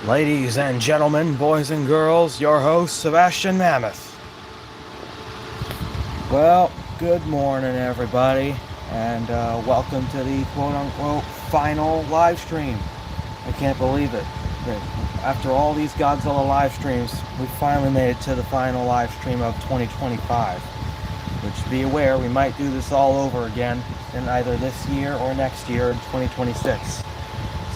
Ladies and gentlemen, boys and girls, your host, Sebastian Mammoth. Well, good morning, everybody, and welcome to the quote-unquote final live stream. I can't believe it. After all these Godzilla live streams, we finally made it to the final live stream of 2025. Which, be aware, we might do this all over again in either this year or next year in 2026.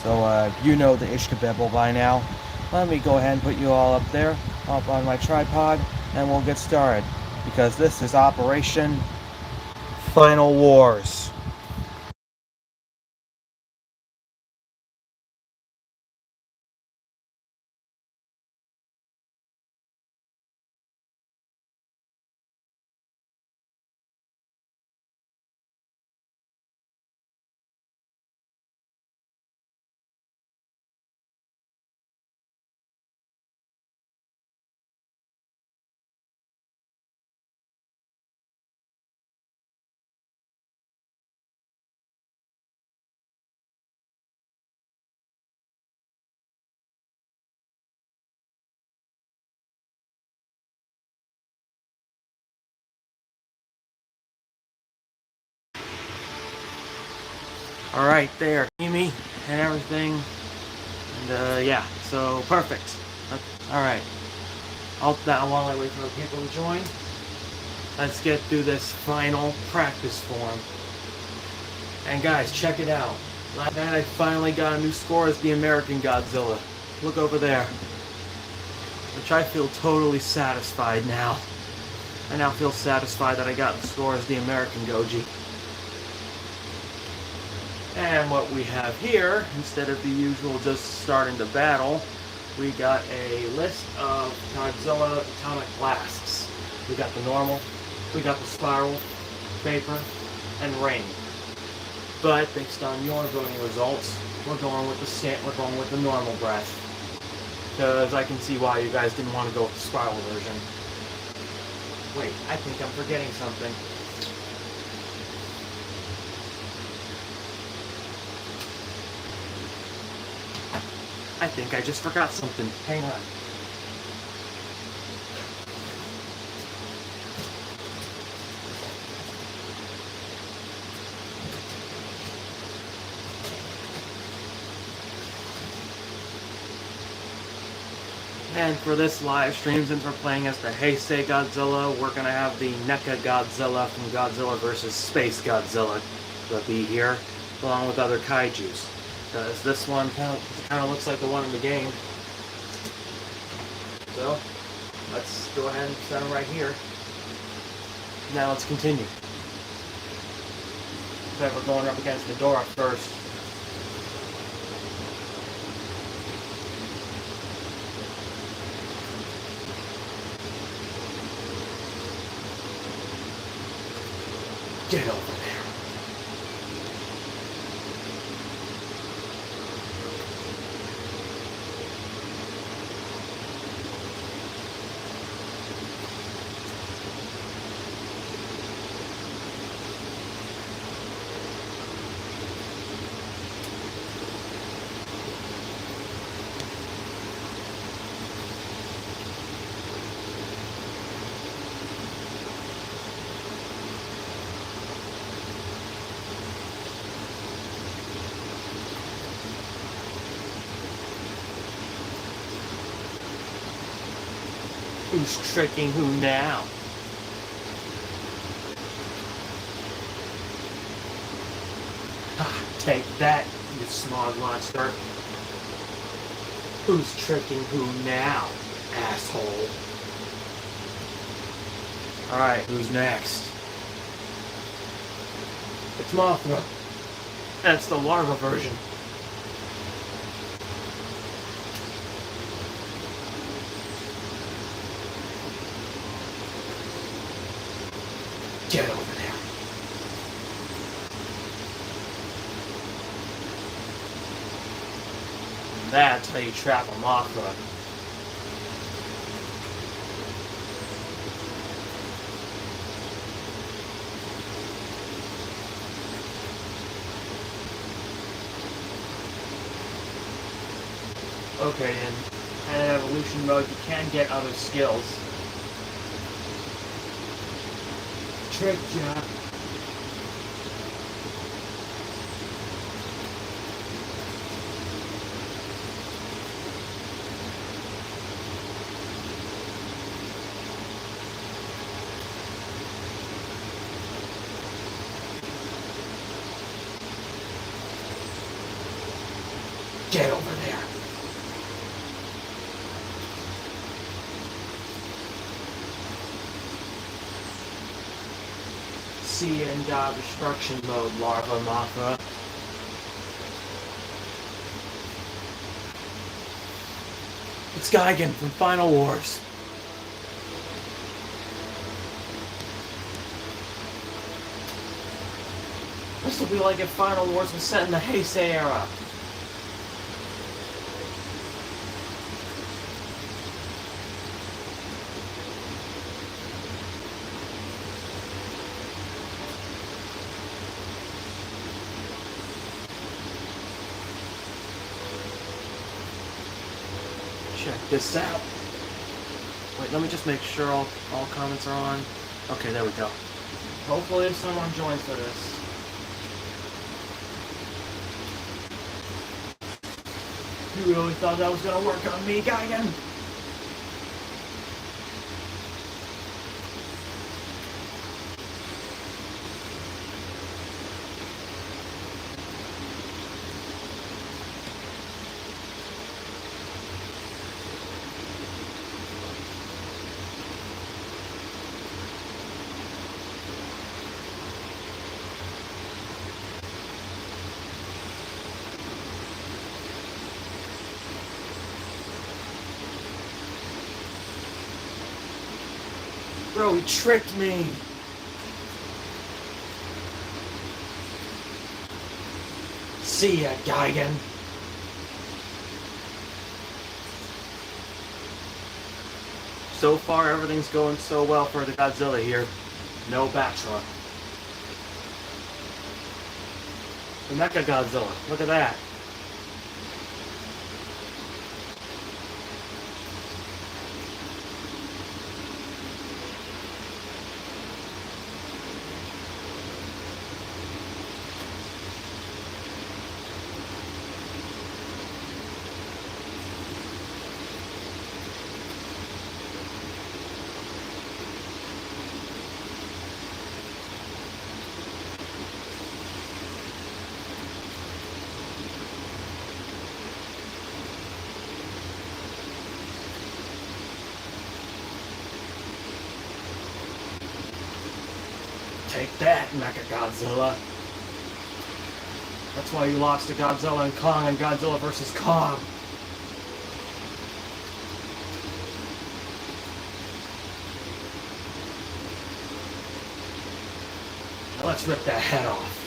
So, you know the Ishkabibble by now. Let me go ahead and put you all up there, up on my tripod, and we'll get started. Because this is Operation Final Wars. Alright, there, Amy, and everything. And, yeah, so perfect. Alright. Now, while I wait for people to join, let's get through this final practice form. And guys, check it out. Last night I finally got a new score as the American Godzilla. Look over there. Which I feel totally satisfied now. I now feel satisfied that I got the score as the American Goji. And what we have here, instead of the usual just starting the battle, we got a list of Godzilla atomic blasts. We got the normal, we got the spiral, vapor, and rain. But based on your voting results, we're going with the normal breath. Because I can see why you guys didn't want to go with the spiral version. Wait, I think I'm forgetting something. I think I just forgot something. Hang on. And for this live stream, since we're playing as the Heisei Godzilla, we're going to have the NECA Godzilla from Godzilla vs. Space Godzilla to be here, along with other kaijus. Because this one kind of looks like the one in the game. So, let's go ahead and set them right here. Now let's continue. Except we're going up against the door first. Get over there. Who's tricking who now? Take that, you smog monster. Who's tricking who now, asshole? Alright, who's next? It's Mothra. That's the larva version. Get over there. That's how you trap a Mothra. Okay, and in evolution mode, you can get other skills. Trick Jack. Get over there. See you in destruction mode, Larva Mothra. It's Gigan from Final Wars. This will be like if Final Wars was set in the Heisei era. Check this out. Wait, let me just make sure all comments are on. Okay, there we go. Hopefully if someone joins for this. You really thought that was gonna work on me, Gigan? Bro, he tricked me. See ya, Gigan. So far, everything's going so well for the Godzilla here. No backslide. The Mecha Godzilla. Look at that. Take that, Mechagodzilla. That's why you lost to Godzilla and Kong and Godzilla vs. Kong. Now let's rip that head off.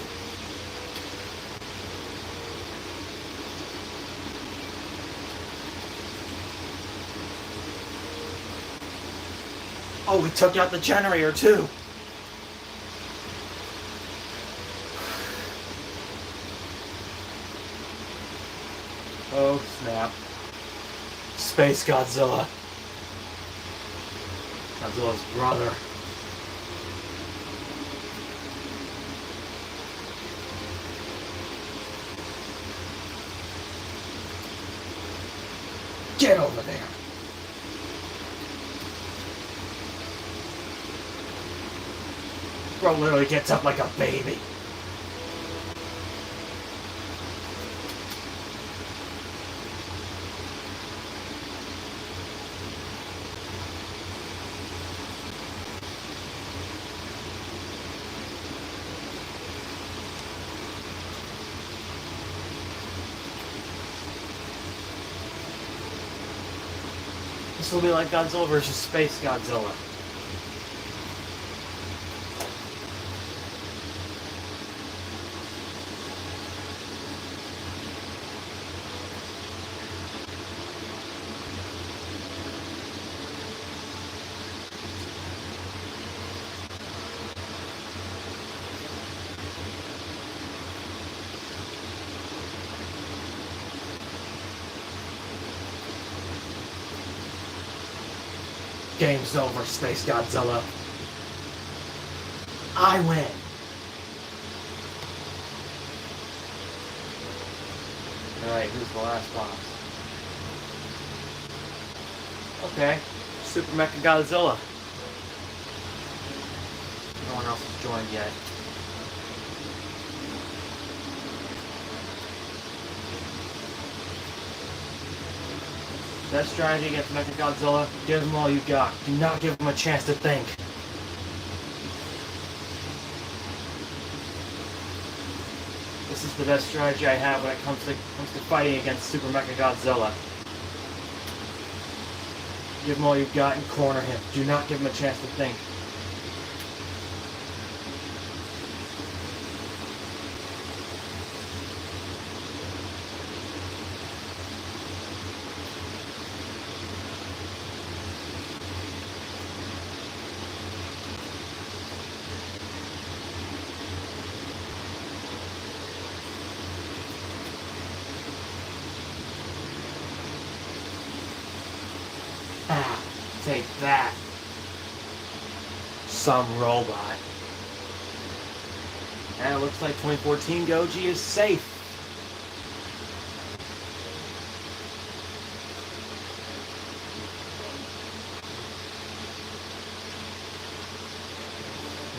Oh, we took out the generator too. Oh, snap. Space Godzilla. Godzilla's brother. Get over there. Bro literally gets up like a baby. This will be like Godzilla vs. Space Godzilla. Game's over, Space Godzilla. I win. Alright, who's the last boss? Okay, Super Mecha Godzilla. No one else has joined yet. Best strategy against Mecha Godzilla, give him all you got. Do not give him a chance to think. This is the best strategy I have when it comes to fighting against Super Mecha Godzilla. Give him all you've got and corner him. Do not give him a chance to think. Ah, take that. Some robot. And it looks like 2014 Goji is safe.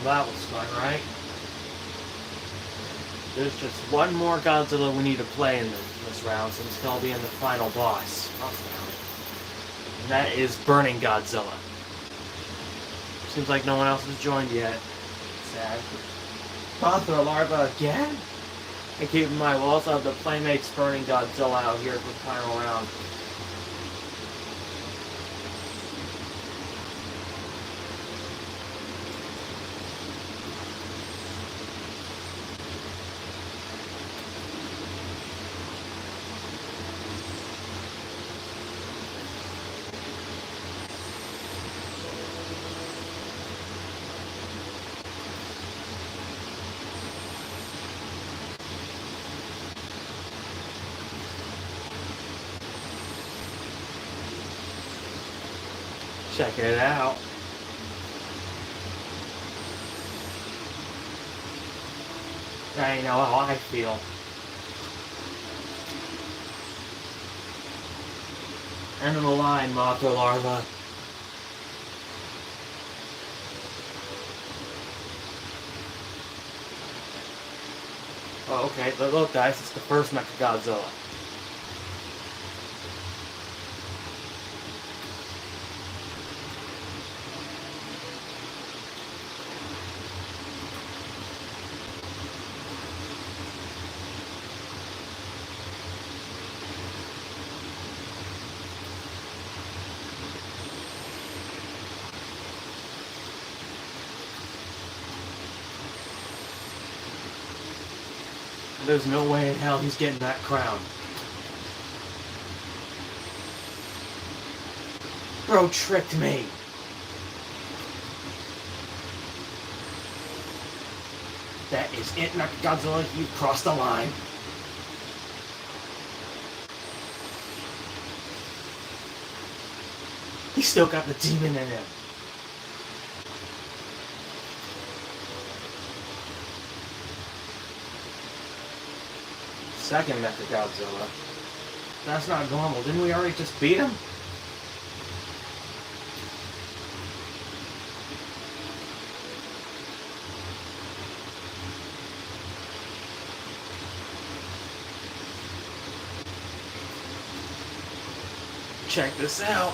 That was fun, right? There's just one more Godzilla we need to play in this round, since it's going to be in the final boss. And that is Burning Godzilla. Seems like no one else has joined yet. Sad. Mothra Larva again? And keep in mind, we'll also have the Playmates Burning Godzilla out here for the final round. Check it out. Now you know how I feel. End of the line, Mothra Larva. Oh, okay. Look, guys, it's the first Mechagodzilla. There's no way in hell he's getting that crown. Bro tricked me. That is it, Mechagodzilla. You crossed the line. He's still got the demon in him. Second Mechagodzilla. That's not normal. Didn't we already just beat him? Check this out.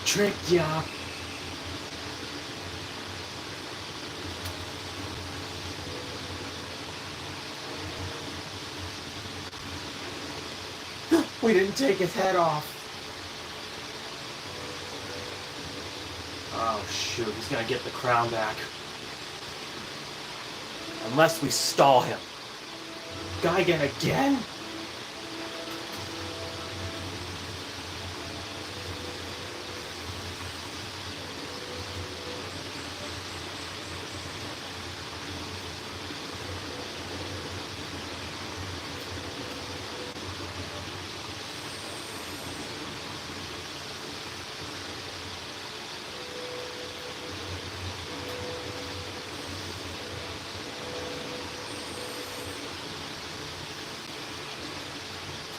Trick ya. We didn't take his head off. Oh shoot, he's gonna get the crown back. Unless we stall him. guy again?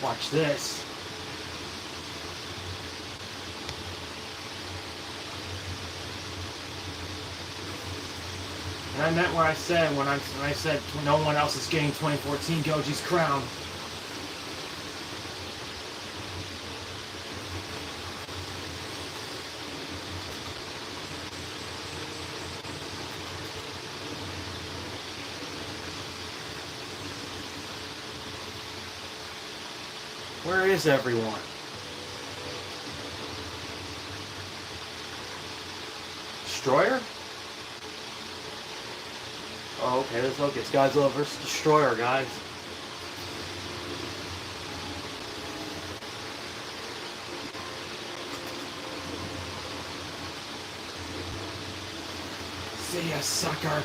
Watch this. And I meant what I said when I said no one else is getting 2014 Goji's crown. Where is everyone? Destroyer? Oh, okay, let's look. It's Godzilla vs. Destroyer, guys. See ya, sucker.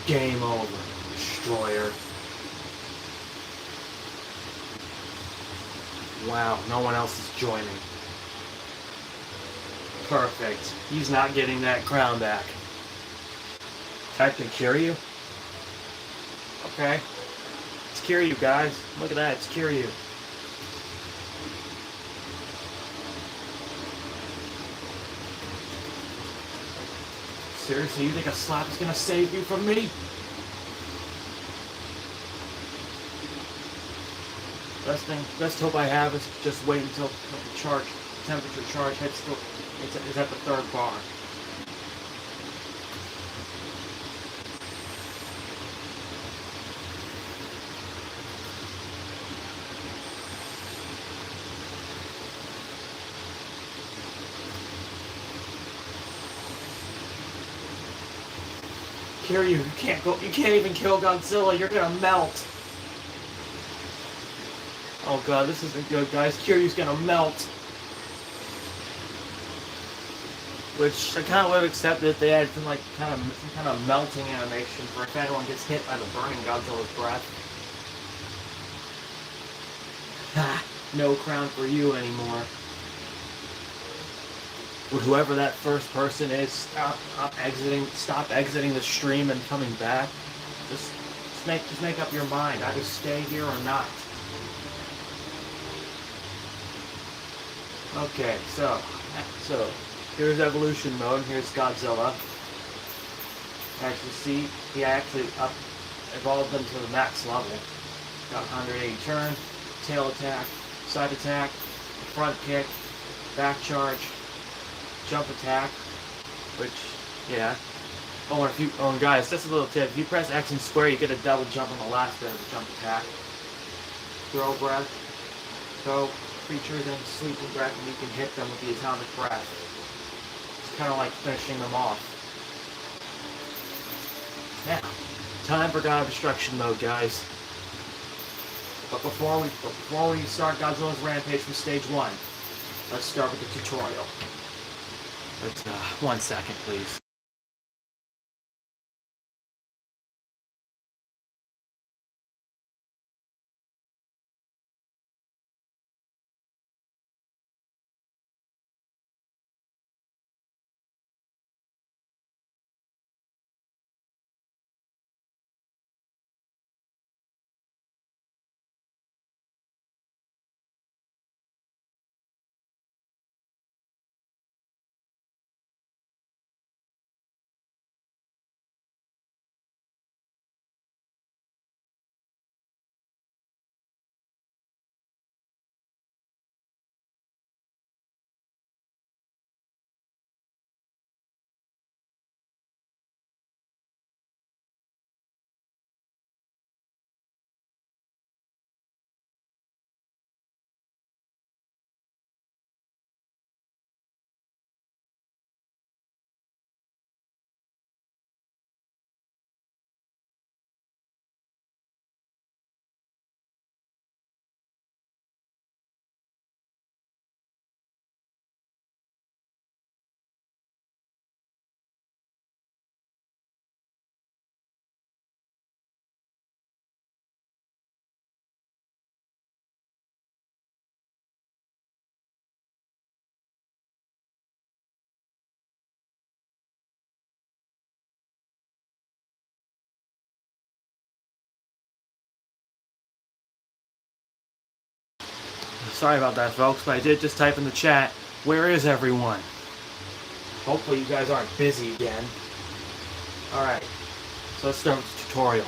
Game over, Destroyer. Wow, no one else is joining. Perfect. He's not getting that crown back. Type to Kiryu? Okay. It's Kiryu, guys. Look at that, it's Kiryu. Seriously, you think a slap is gonna save you from me? Best hope I have is just wait until the temperature charge is at the third bar. Kiryu, you can't even kill Godzilla, you're gonna melt. Oh god, this isn't good, guys. Kiryu's gonna melt. Which I kind of would have accepted if they had some kind of melting animation for if anyone gets hit by the burning Godzilla's breath. Ha! No crown for you anymore. Would whoever that first person is stop exiting the stream and coming back? Just make up your mind. Either stay here or not. Okay, so here's evolution mode. Here's Godzilla. As you see, he actually evolved them to the max level. Got 180 turn, tail attack, side attack, front kick, back charge, jump attack, which, yeah. And guys, just a little tip. If you press X and square, you get a double jump on the last bit of the jump attack. Throw breath, go. Creatures in sleeping breath, and you can hit them with the atomic breath. It's kind of like finishing them off. Now, time for God of Destruction mode, guys. But before we start Godzilla's rampage from stage 1, let's start with the tutorial. Let's 1 second, please. Sorry about that, folks, but I did just type in the chat, where is everyone? Hopefully you guys aren't busy again. Alright, so let's start with the tutorial.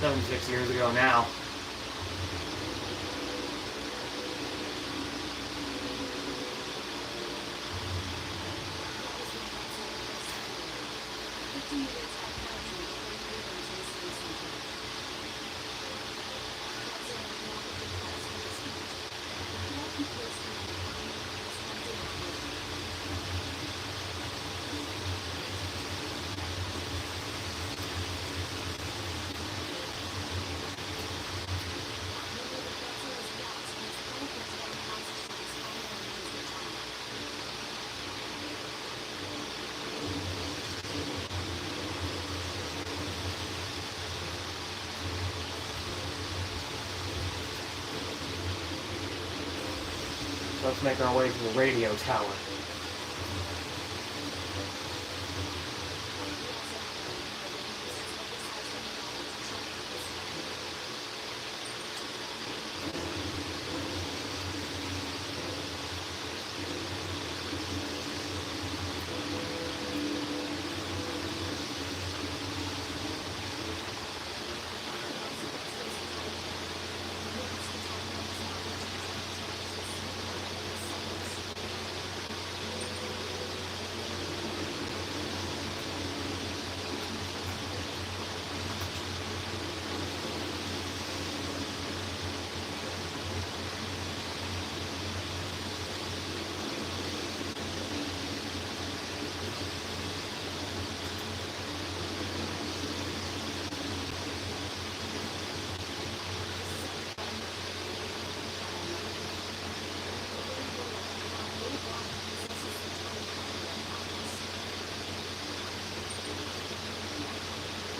"76 years ago now." Let's make our way to the radio tower.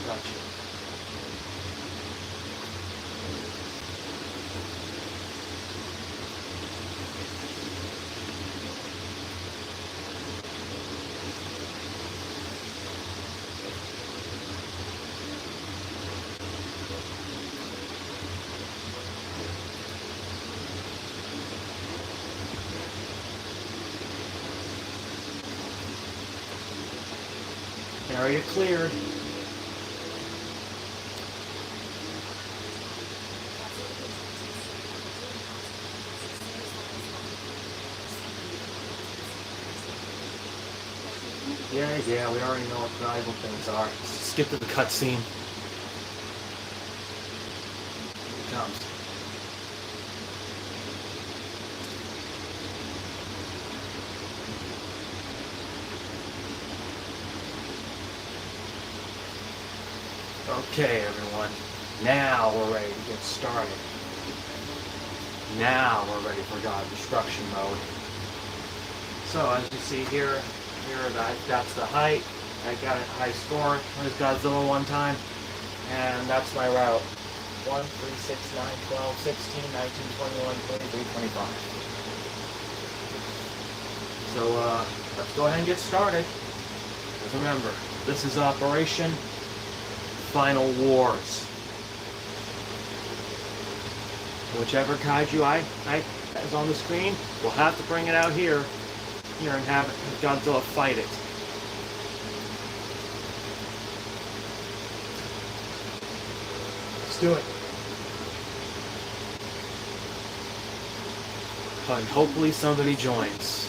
Gotcha. Area cleared. Yeah, we already know what valuable things are. Skip to the cutscene. Here it comes. Okay, everyone. Now we're ready to get started. Now we're ready for God Destruction mode. So, as you see here, that's the height. I got a high score. There's Godzilla one time. And that's my route. 1, 3, 6, 9, 12, 16, 19, 21, 23, 25. So, let's go ahead and get started. Because remember, this is Operation Final Wars. Whichever kaiju is on the screen, we'll have to bring it out here and have Godzilla fight it. Let's do it. And hopefully somebody joins.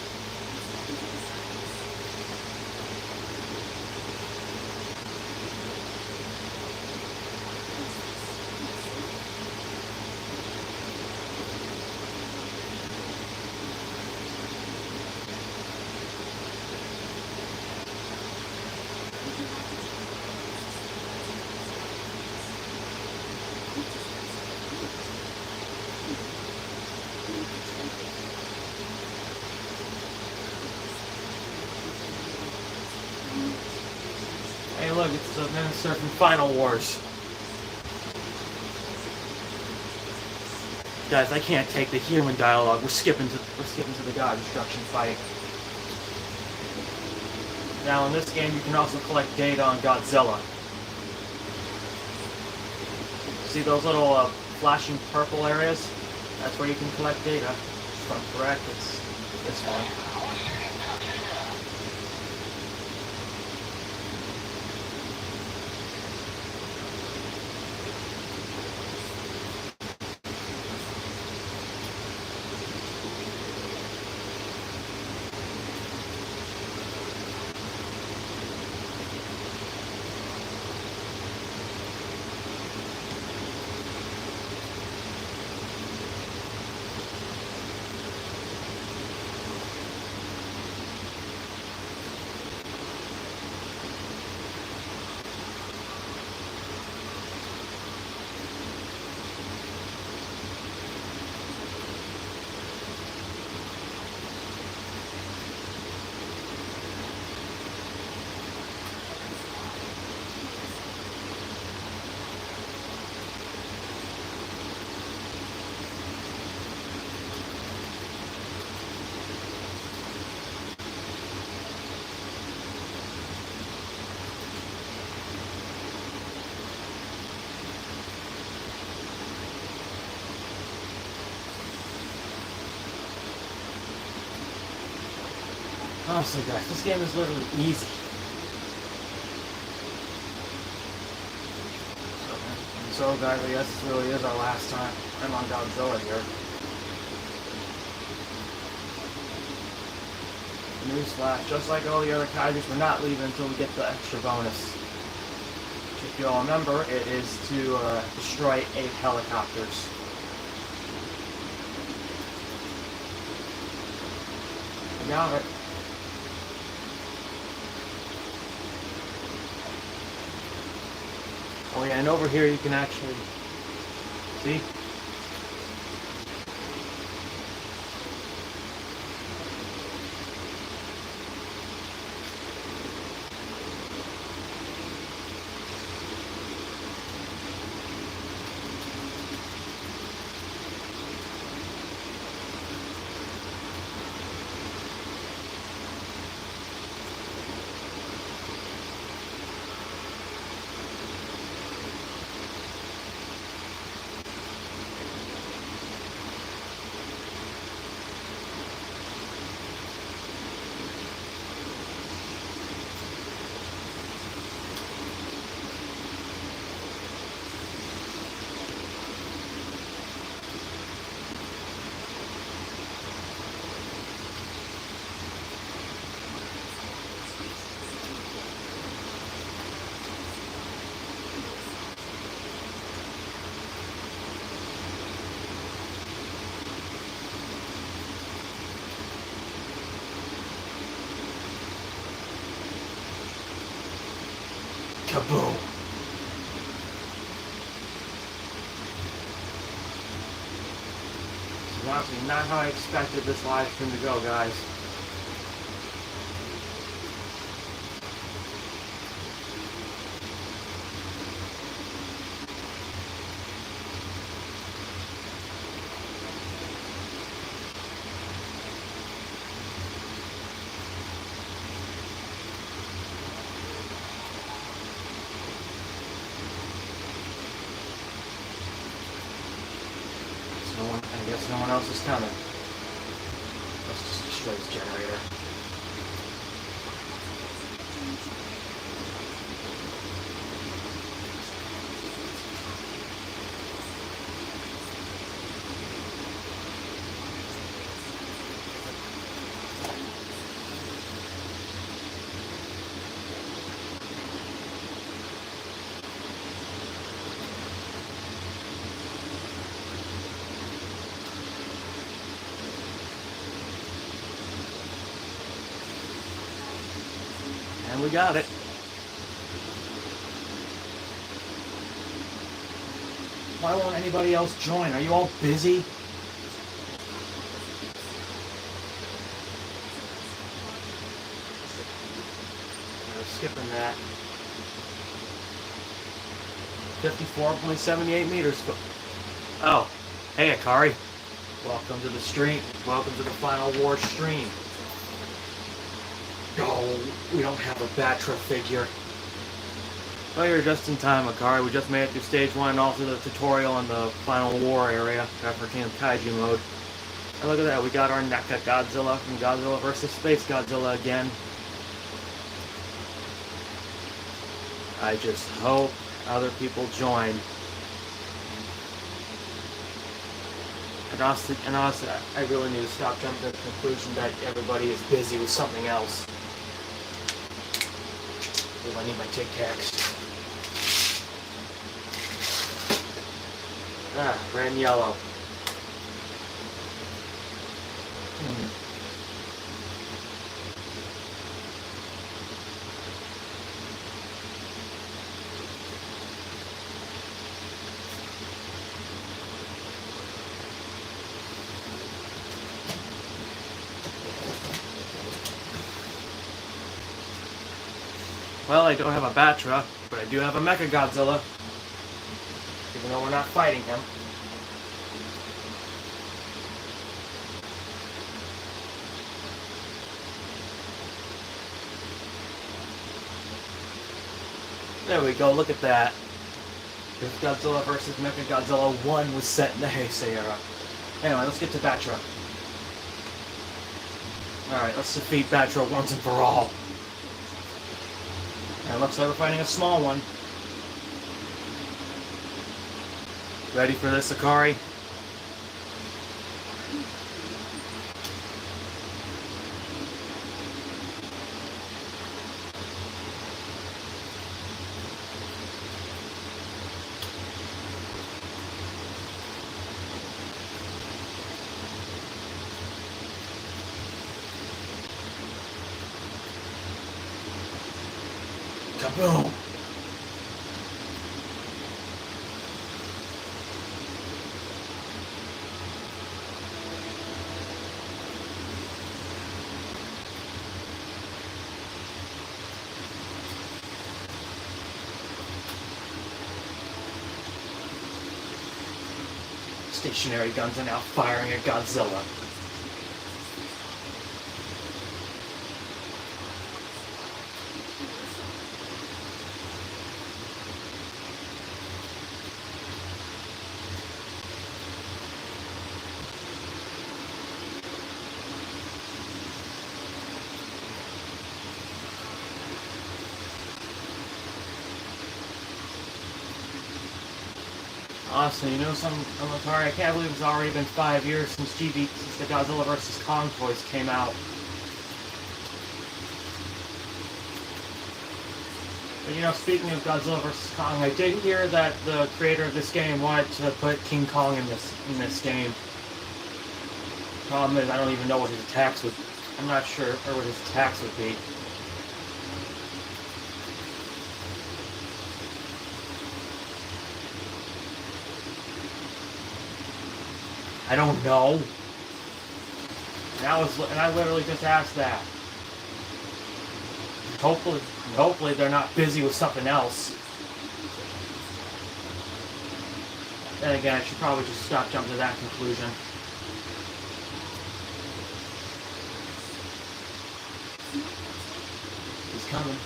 Hey look, it's the Minister from Final Wars. Guys, I can't take the human dialogue. We're skipping to the God Destruction fight. Now in this game you can also collect data on Godzilla. See those little flashing purple areas? That's where you can collect data. If I'm correct, it's this one. Honestly, guys, this game is literally easy. So, guys, I guess this really is our last time. I'm on Godzilla here. Newsflash, just like all the other Kaijus, we're not leaving until we get the extra bonus. Which, if you all remember, it is to destroy 8 helicopters. I got it. Oh yeah, and over here you can actually see. Kaboom! This is honestly not how I expected this live stream to go, guys. I guess no one else is coming. Let's just destroy this generator. And we got it. Why won't anybody else join? Are you all busy? We're skipping that. 54.78 meters. Oh, hey Akari. Welcome to the stream. Welcome to the Final War stream. Oh, we don't have a Batra figure. Well, you're just in time, Akari. We just made it through stage 1 and also the tutorial in the final war area after King of Kaiju mode. And look at that, we got our NECA Godzilla from Godzilla vs. Space Godzilla again. I just hope other people join. And honestly, I really need to stop jumping to the conclusion that everybody is busy with something else. Ooh, I need my Tic Tacs. Ah, red and yellow. Well, I don't have a Batra, but I do have a Mecha Godzilla. Even though we're not fighting him. There we go, look at that. This Godzilla vs. Mecha Godzilla 1 was set in the Heisei era. Anyway, let's get to Batra. Alright, let's defeat Batra once and for all. And it looks like we're fighting a small one. Ready for this, Akari? Kaboom! Stationary guns are now firing at Godzilla. Honestly, you know something, Akari? I can't believe it's already been 5 years since the Godzilla vs. Kong toys came out. But you know, speaking of Godzilla vs. Kong, I did hear that the creator of this game wanted to put King Kong in this game. Problem is, I don't even know what his attacks would. I'm not sure, or what his attacks would be. I don't know. And I literally just asked that. Hopefully they're not busy with something else. Then again, I should probably just stop jumping to that conclusion. He's coming.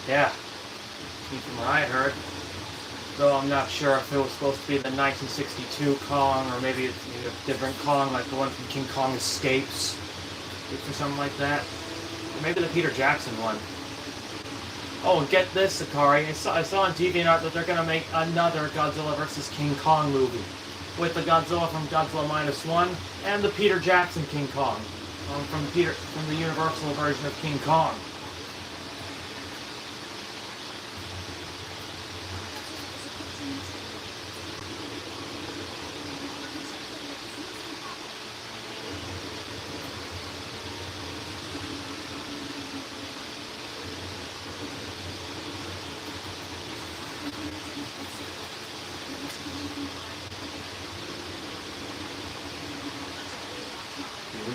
Yeah, from what I heard. Though I'm not sure if it was supposed to be the 1962 Kong, or maybe it's a different Kong, like the one from King Kong Escapes, or something like that. Or maybe the Peter Jackson one. Oh, and get this, Akari. I saw on DeviantArt that they're going to make another Godzilla vs. King Kong movie. With the Godzilla from Godzilla -1 and the Peter Jackson King Kong. From the Universal version of King Kong.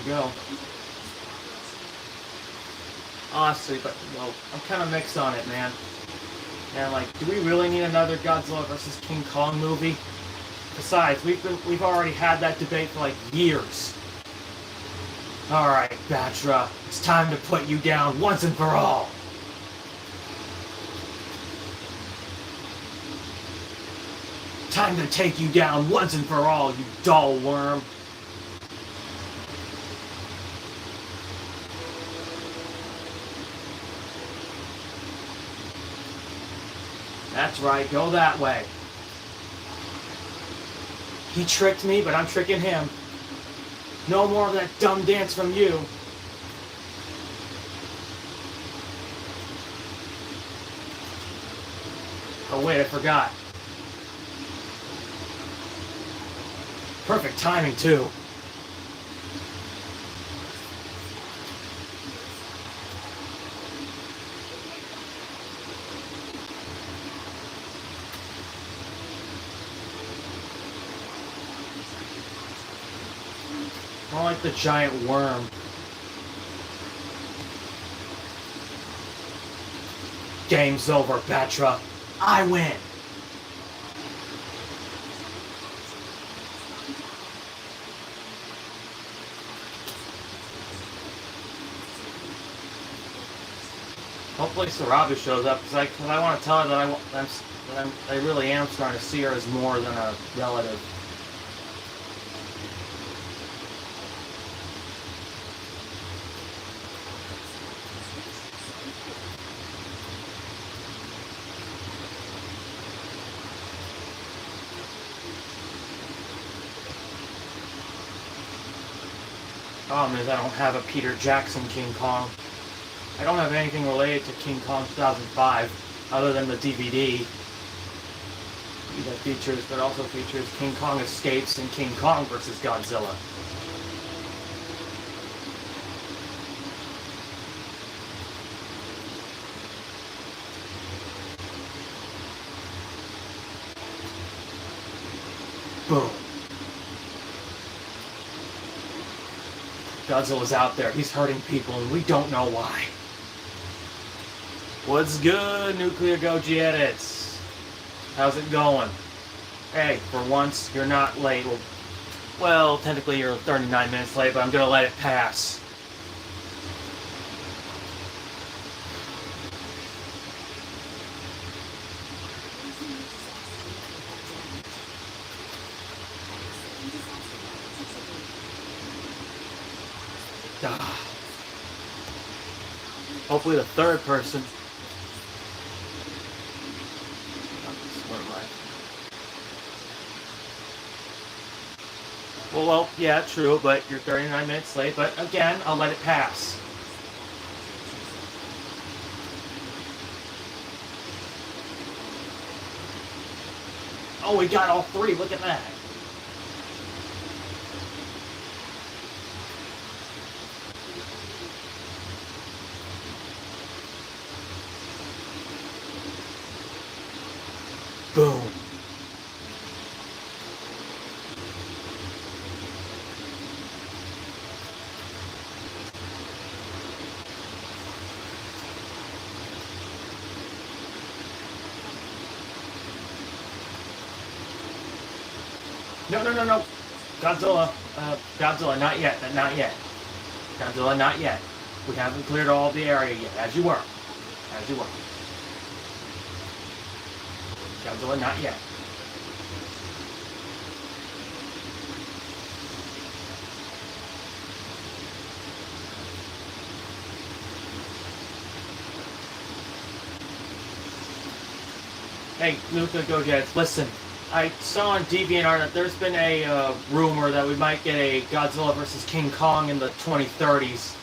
Go. Honestly, but well, I'm kind of mixed on it, man. And like, do we really need another Godzilla vs. King Kong movie? Besides, we've already had that debate for like years. Alright, Batra, it's time to put you down once and for all. Time to take you down once and for all, you dull worm. That's right, go that way. He tricked me, but I'm tricking him. No more of that dumb dance from you. Oh wait, I forgot. Perfect timing, too. More like the giant worm. Game's over, Batra. I win. Hopefully Sarabi shows up, because I want to tell her that I really am starting to see her as more than a relative. Problem is I don't have a Peter Jackson King Kong. I don't have anything related to King Kong 2005 other than the DVD that features, but also features King Kong Escapes and King Kong vs. Godzilla. Boom. Godzilla's out there. He's hurting people, and we don't know why. What's good, Nuclear Goji Edits? How's it going? Hey, for once, you're not late. Well, technically you're 39 minutes late, but I'm gonna let it pass. Hopefully the third person. Well, yeah, true, but you're 39 minutes late, but again, I'll let it pass. Oh, we got all three, look at that. Boom. No. Godzilla, not yet, not yet. Godzilla, not yet. We haven't cleared all the area yet, as you were. As you were. Godzilla, not yet. Hey, Nuka Go Jets, listen. I saw on DeviantArt that there's been a rumor that we might get a Godzilla vs. King Kong in the 2030s.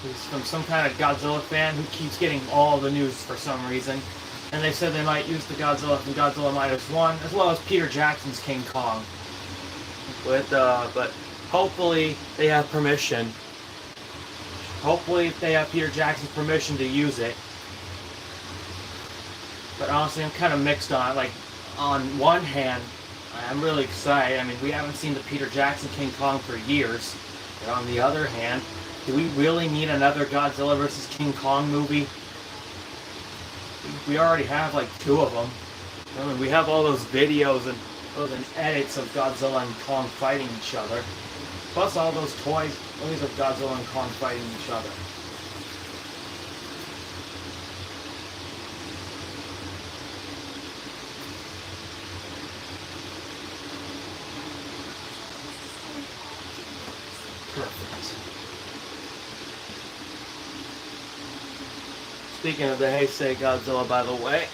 It's from some kind of Godzilla fan who keeps getting all the news for some reason. And they said they might use the Godzilla from Godzilla -1, as well as Peter Jackson's King Kong. But hopefully they have permission. Hopefully they have Peter Jackson's permission to use it. But honestly, I'm kind of mixed on it. Like, on one hand, I'm really excited. I mean, we haven't seen the Peter Jackson King Kong for years. But on the other hand, do we really need another Godzilla vs. King Kong movie? We already have like 2 of them. I mean, we have all those videos, and other than edits of Godzilla and Kong fighting each other. Plus all those toys of Godzilla and Kong fighting each other. Perfect. Speaking of the Heisei Godzilla, by the way,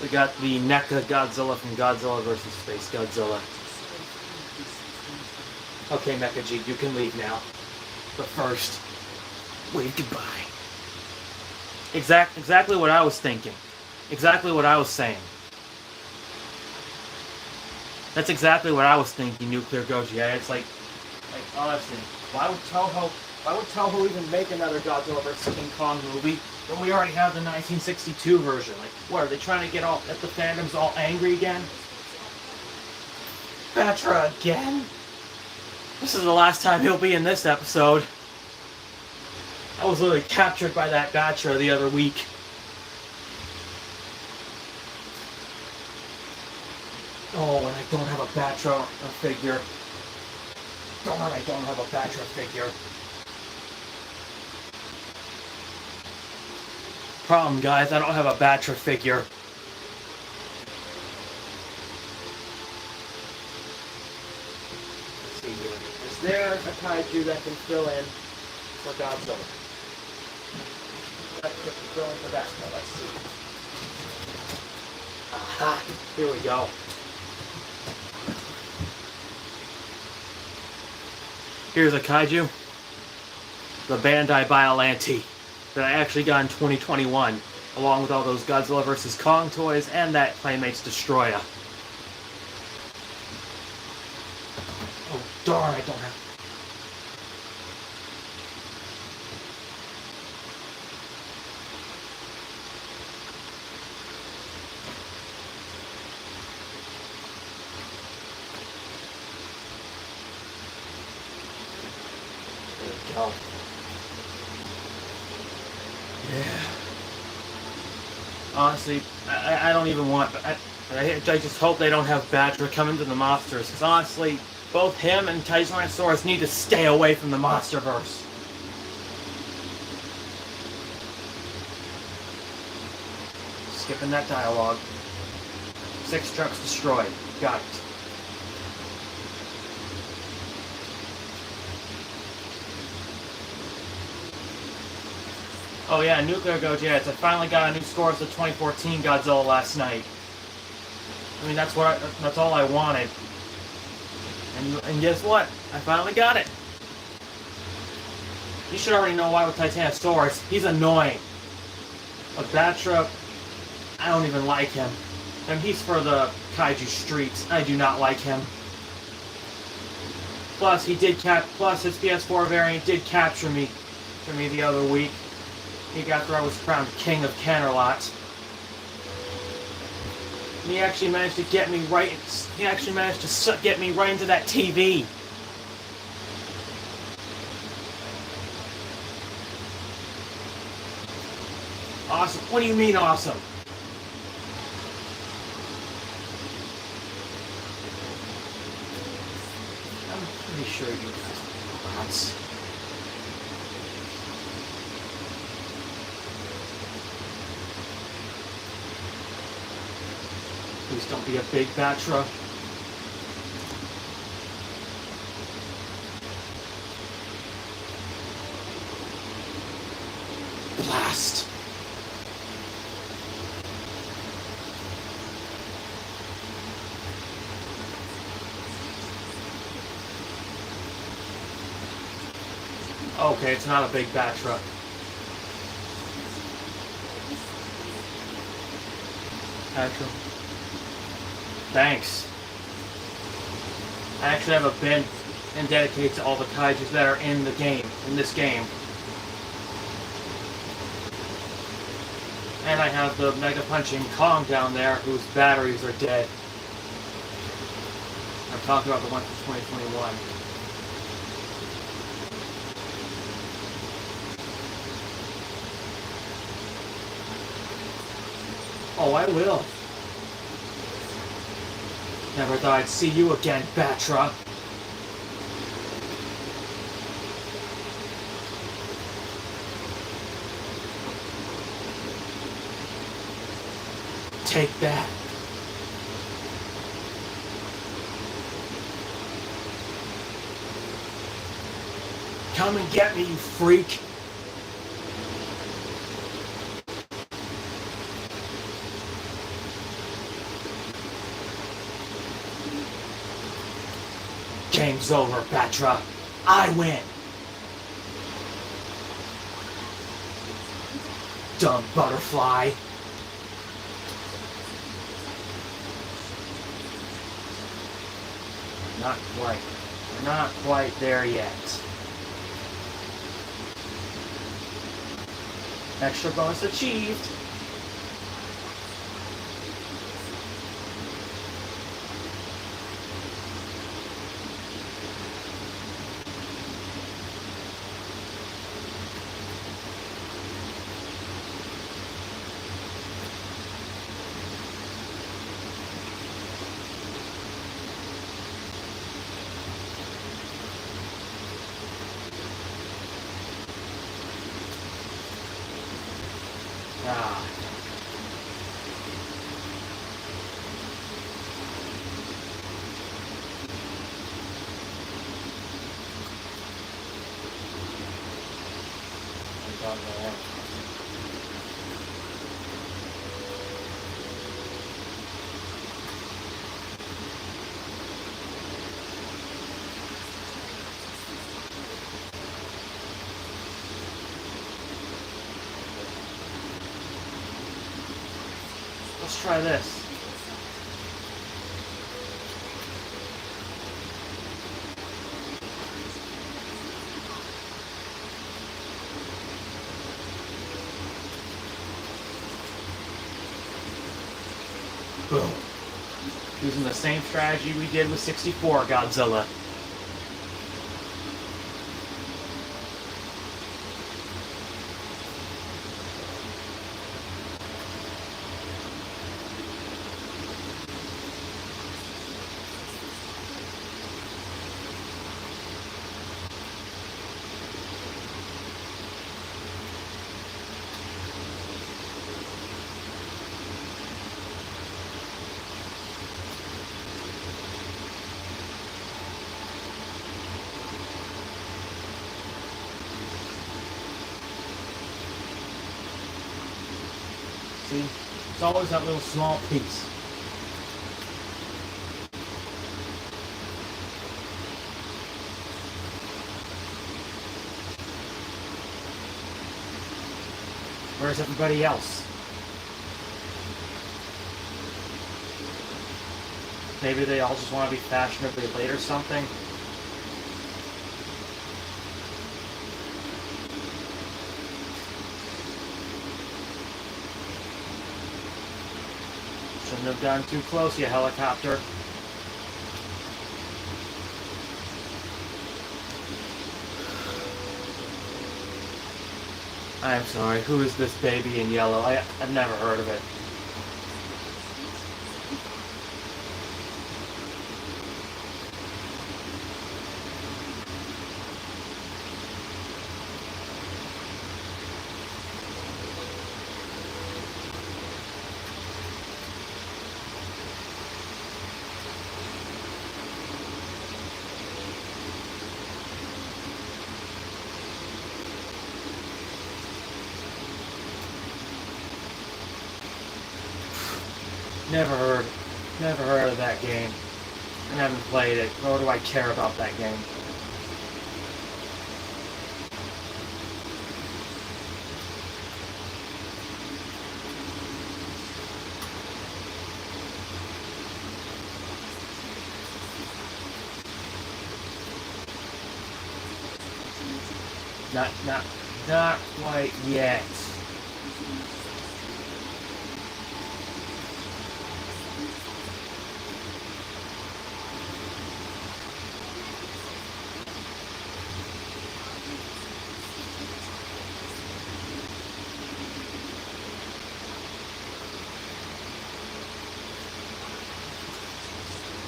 we got the NECA Godzilla from Godzilla vs. Space Godzilla. Okay, Mecha G, you can leave now. But first, wave goodbye. Exactly what I was thinking. Exactly what I was saying. That's exactly what I was thinking, Nuclear Goji. Yeah, it's like honestly, why would Toho even make another Godzilla vs. King Kong movie when we already have the 1962 version? Like, what, are they trying to get the fandoms all angry again? Batra again? This is the last time he'll be in this episode. I was literally captured by that Batra the other week. Oh, and I don't have a Batra figure. Darn, I don't have a Batra figure. Problem, guys, I don't have a Batra figure. Let's see here. Is there a kaiju that can fill in for Godzilla? That can fill in for Godzilla. Let's see. Aha! Here we go. Here's a kaiju. The Bandai Biollante that I actually got in 2021, along with all those Godzilla vs. Kong toys and that Playmates Destroyer. Oh darn, I don't have... There we go. Yeah. Honestly, I don't even want... I just hope they don't have Batra come into the monsters. Because honestly, both him and Tyrannosaurus need to stay away from the Monsterverse. Skipping that dialogue. 6 trucks destroyed. Got it. Oh yeah, Nuclear Goji, I finally got a new score of the 2014 Godzilla last night. I mean, that's all I wanted. And guess what? I finally got it. You should already know why with Titanosaurus. He's annoying. But Batra, I don't even like him. And he's for the kaiju streets. I do not like him. Plus, his PS4 variant did capture me the other week. After I was crowned King of Canterlot. And he actually managed to get me right. He actually managed to get me right into that TV. Awesome. What do you mean awesome? I'm pretty sure you guys are robots. Please don't be a big Batra. Blast. Okay, it's not a big Batra. Batra. Thanks. I actually have a bin and dedicated to all the kaijus that are in the game, in this game. And I have the Mega Punching Kong down there, whose batteries are dead. I'm talking about the one from 2021. Oh, I will. Never thought I'd see you again, Batra. Take that. Come and get me, you freak. Game's over, Batra. I win. Dumb butterfly. Not quite. We're not quite there yet. Extra bonus achieved. Ah. Let's try this. Boom. Using the same strategy we did with 64 Godzilla. See? It's always that little small piece. Where's everybody else? Maybe they all just want to be fashionably late or something? Shouldn't have gone too close, you helicopter. I'm sorry, who is this baby in yellow? I've never heard of it. Never heard of that game. I haven't played it, nor do I care about that game. Not quite yet.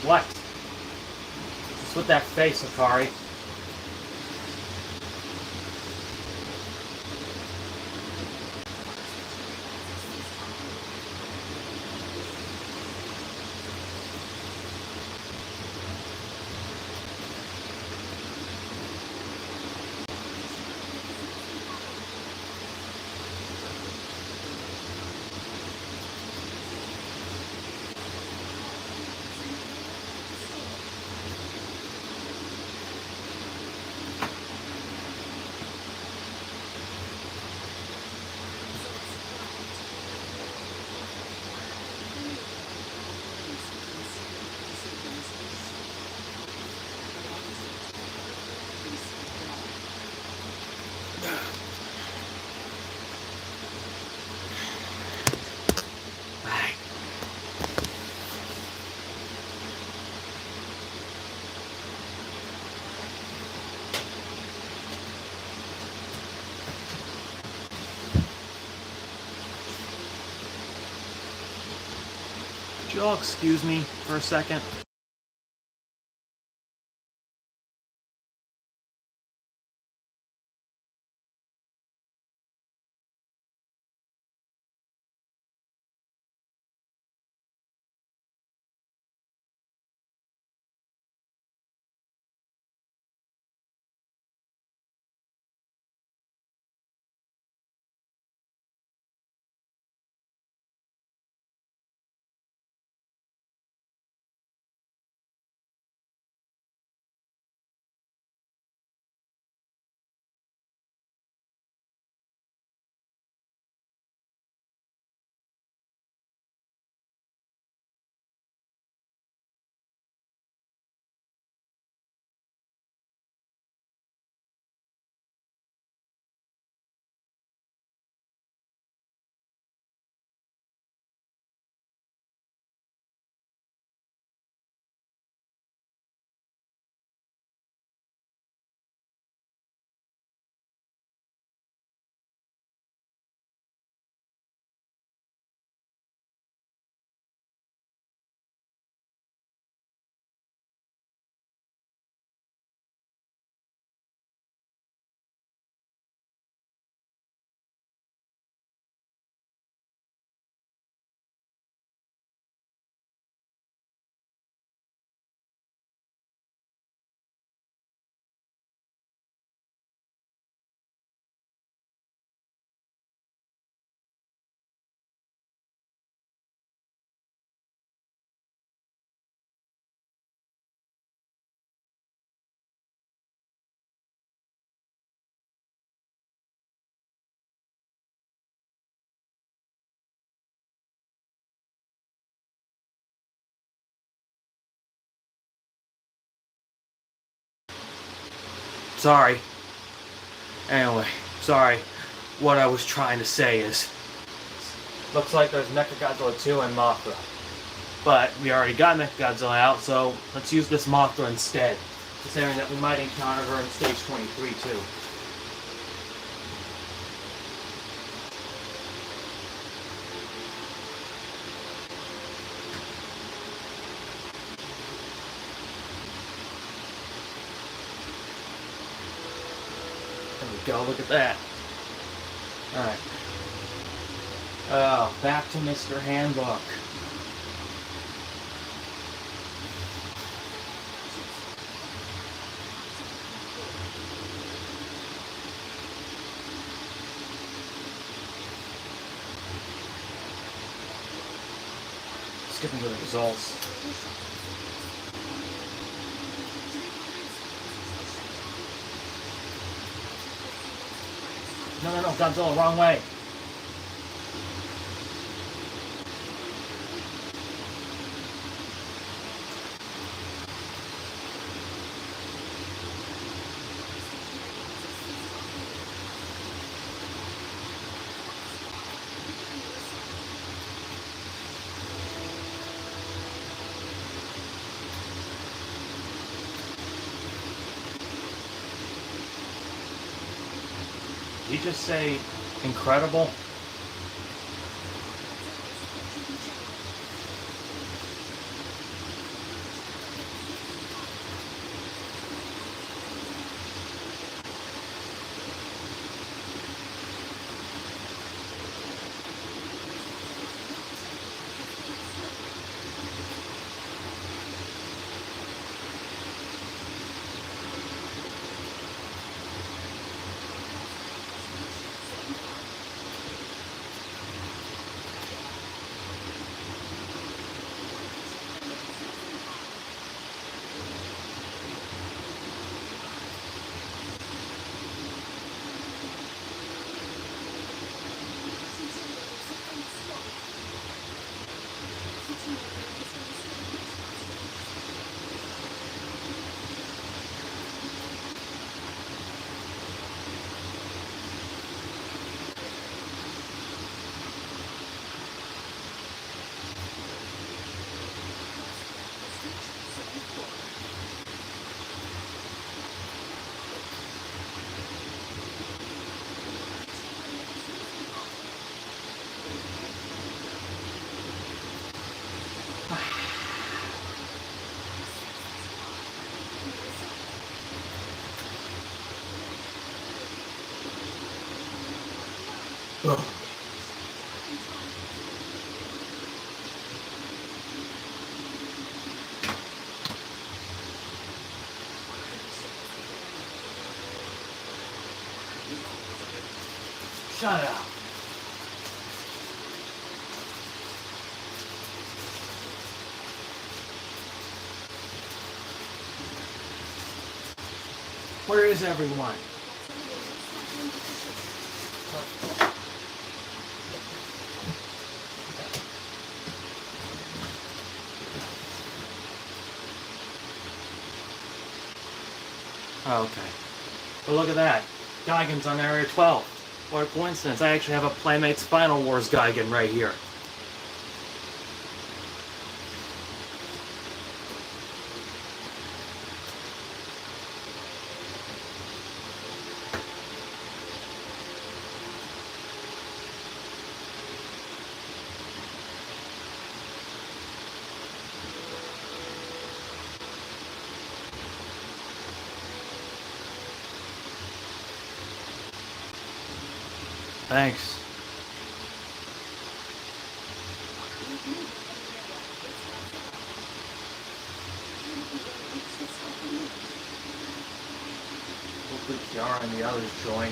What? What's with that face, Akari? Could you all excuse me for a second? Sorry. Anyway, sorry. What I was trying to say is, looks like there's Mechagodzilla 2 and Mothra. But we already got Mechagodzilla out, so let's use this Mothra instead. Considering that we might encounter her in stage 23 too. There we go, look at that. Alright. Back to Mr. Handbook. Skipping to the results. No, Godzilla, wrong way. Did he just say incredible? Ugh. Shut it up. Where is everyone? Okay. But look at that. Geigen's on Area 12. What a coincidence. I actually have a Playmates Final Wars Geigen right here. Thanks. Hopefully Kiara and the others join.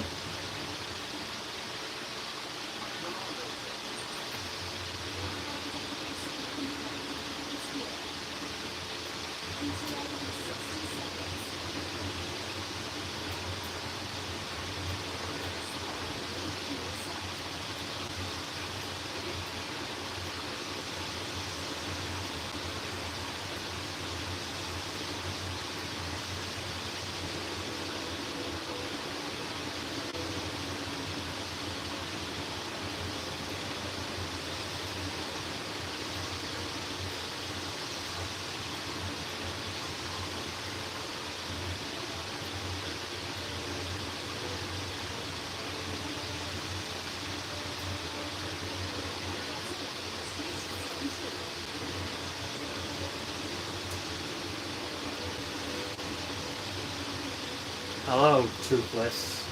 Hello, Toothless.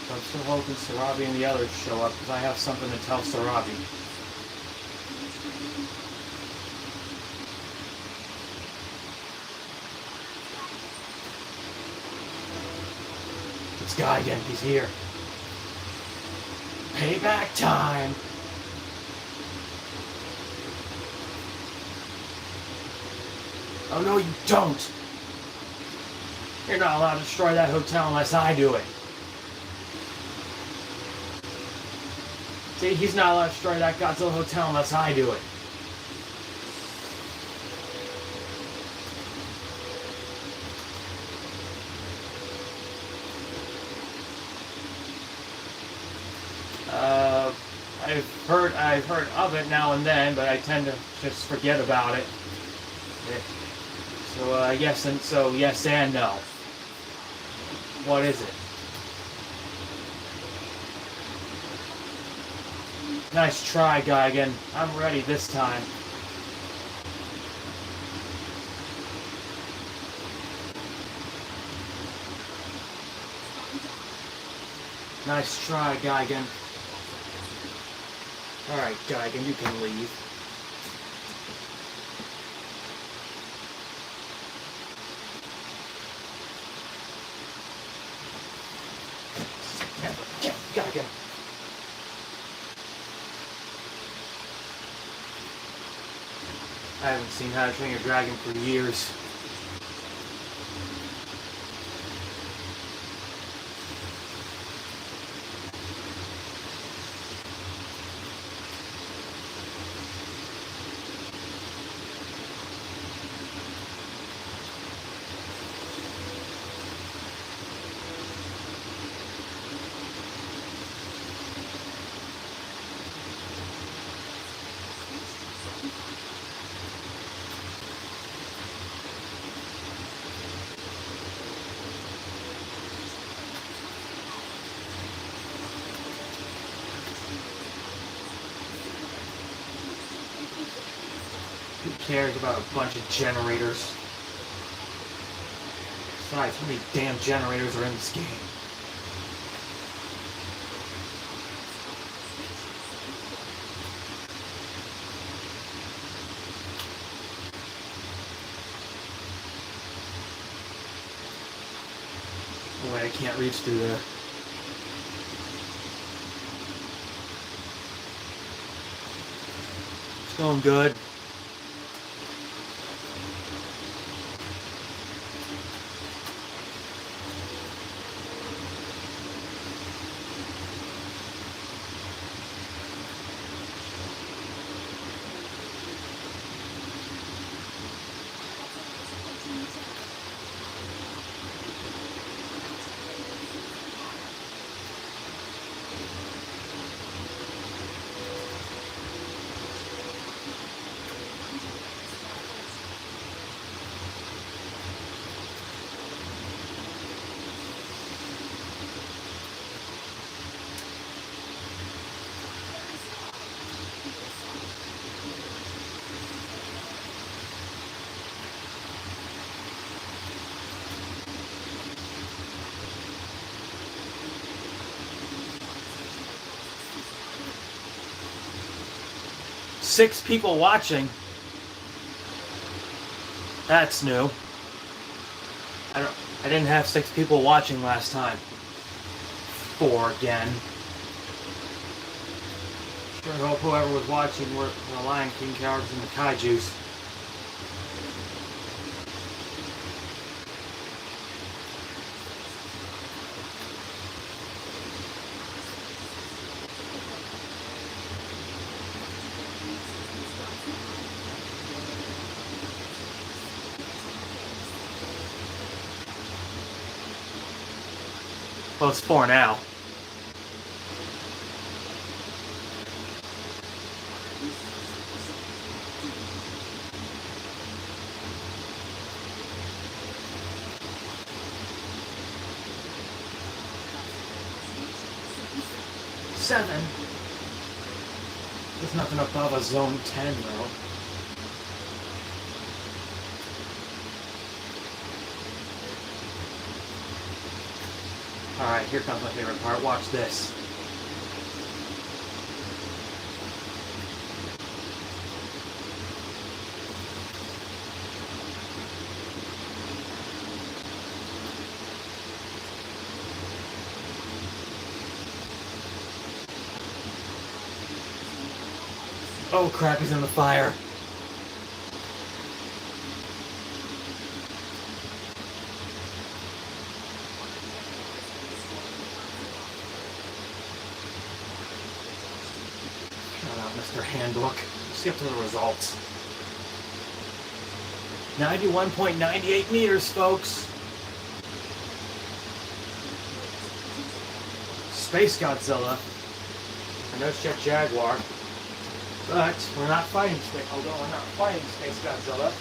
So I'm still hoping Sarabi and the others show up because I have something to tell Sarabi. It's Geigen, he's here. Payback time! Oh no, you don't! You're not allowed to destroy that hotel unless I do it. See, he's not allowed to destroy that Godzilla hotel unless I do it. I've heard of it now and then, but I tend to just forget about it. So yes and no. What is it? Nice try, Geigen. I'm ready this time. Nice try, Geigen. Alright, Geigen, you can leave. Geigen. I haven't seen How to Train Your Dragon for years. Who cares about a bunch of generators? Besides, how many damn generators are in this game? Oh wait, I can't reach through there. It's going good. Six people watching. That's new. I didn't have 6 people watching last time. 4 again. Sure hope whoever was watching were the Lion King cowards and the kaijus. Well, it's 4 now. Seven. There's nothing above a zone 10 though. Alright, here comes my favorite part. Watch this. Oh crap, he's in the fire. Mr. Handbook. Skip to the results. 91.98 meters, folks. Space Godzilla. I know it's Jet Jaguar. But we're not fighting Space. Although we're not fighting Space Godzilla.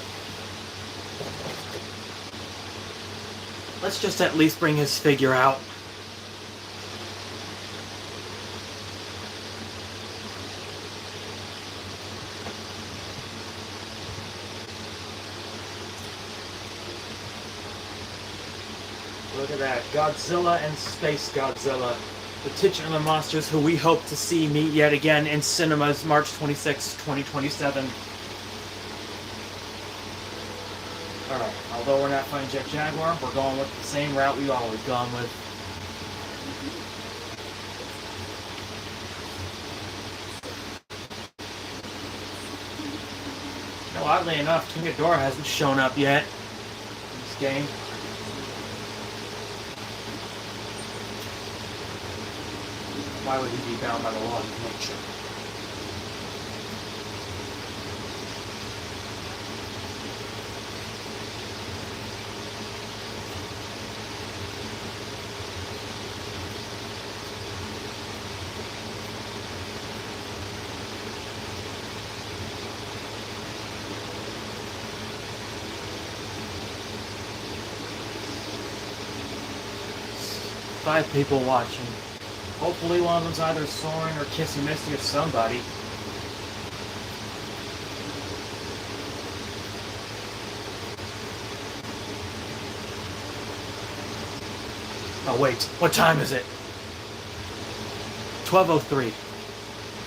Let's just at least bring his figure out. Look at that. Godzilla and Space Godzilla. The titular monsters who we hope to see meet yet again in cinemas March 26, 2027. Alright, although we're not fighting Jet Jaguar, we're going with the same route we've always gone with. Now, oddly enough, King Ghidorah hasn't shown up yet in this game. Why would he be bound by the laws of nature? Five people watching. Hopefully one of them's either Soren or Kissy Misty of somebody. Oh wait, what time is it? 12:03.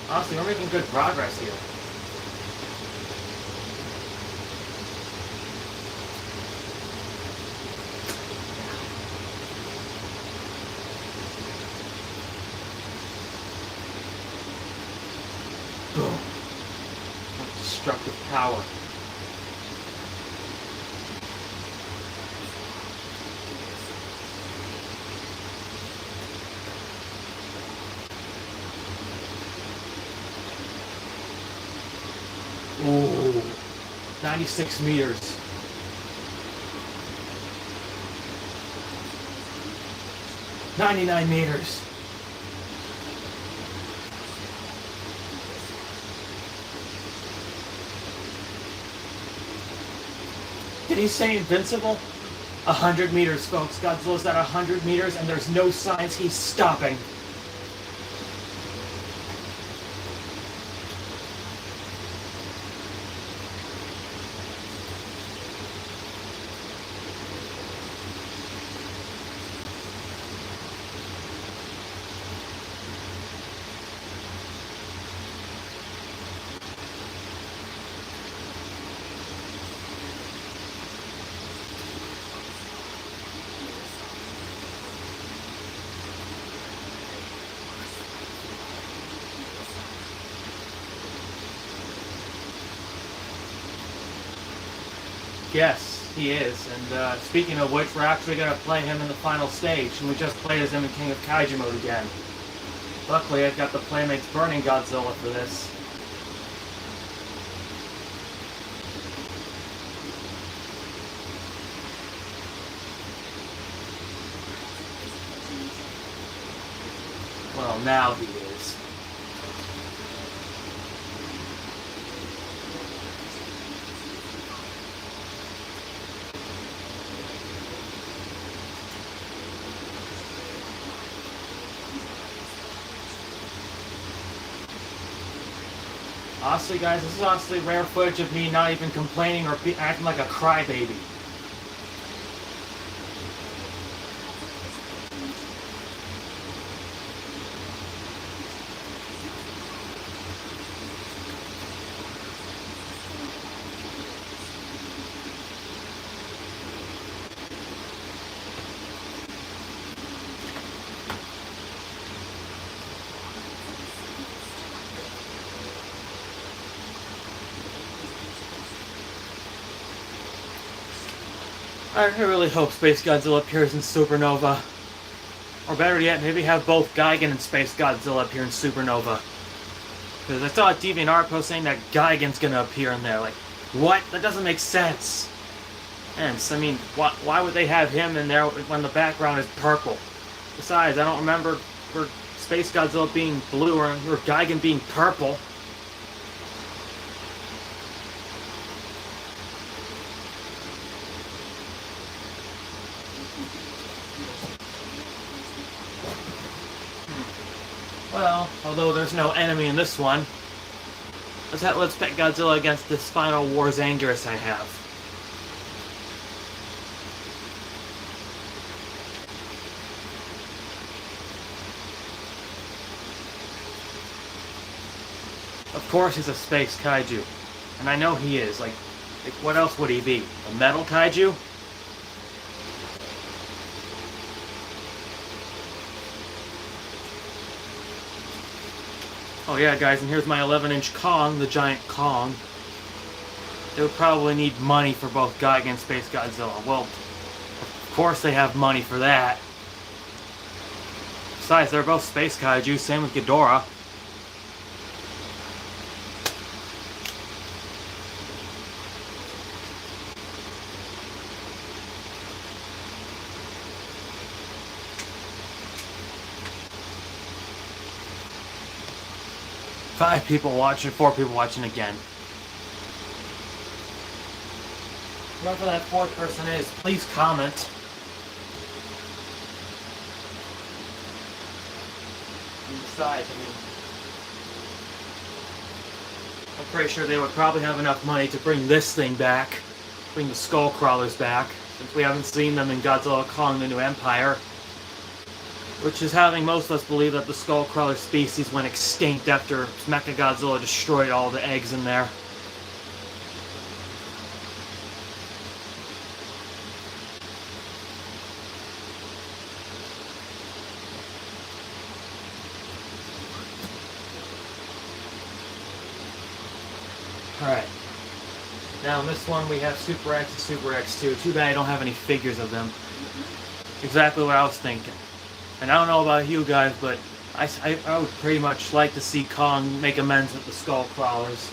Honestly, we're making good progress here. destructive power. Ooh, 96 meters. $99 meters. Did he say invincible? 100 meters, folks. Godzilla's at 100 meters and there's no signs he's stopping. Yes, he is. And speaking of which, we're actually going to play him in the final stage, and we just played as him in King of Kaiju mode again. Luckily, I've got the Playmates Burning Godzilla for this. Well, now he is. Honestly, guys, this is honestly rare footage of me not even complaining or acting like a crybaby. I really hope Space Godzilla appears in Supernova. Or better yet, maybe have both Gigan and Space Godzilla appear in Supernova. Because I saw a DeviantArt post saying that Gigan's gonna appear in there. Like, what? That doesn't make sense. And, I mean, why would they have him in there when the background is purple? Besides, I don't remember for Space Godzilla being blue or Gigan being purple. Well, although there's no enemy in this one, let's pit Godzilla against this Final Wars Anguirus I have. Of course he's a space kaiju, and I know he is. Like what else would he be? A metal kaiju? Oh yeah, guys, and here's my 11-inch Kong, the giant Kong. They would probably need money for both Gigan and Space Godzilla. Well, of course they have money for that. Besides, they're both space kaiju, same with Ghidorah. Five people watching, 4 people watching again. Whoever that 4th person is, please comment. And besides, I mean, I'm pretty sure they would probably have enough money to bring this thing back. Bring the Skull Crawlers back, since we haven't seen them in Godzilla Kong the New Empire. Which is having most of us believe that the Skullcrawler species went extinct after Mechagodzilla destroyed all the eggs in there. Alright. Now in this one we have Super X and Super X2. Too bad I don't have any figures of them. Exactly what I was thinking. And I don't know about you guys, but I would pretty much like to see Kong make amends with the Skull Crawlers.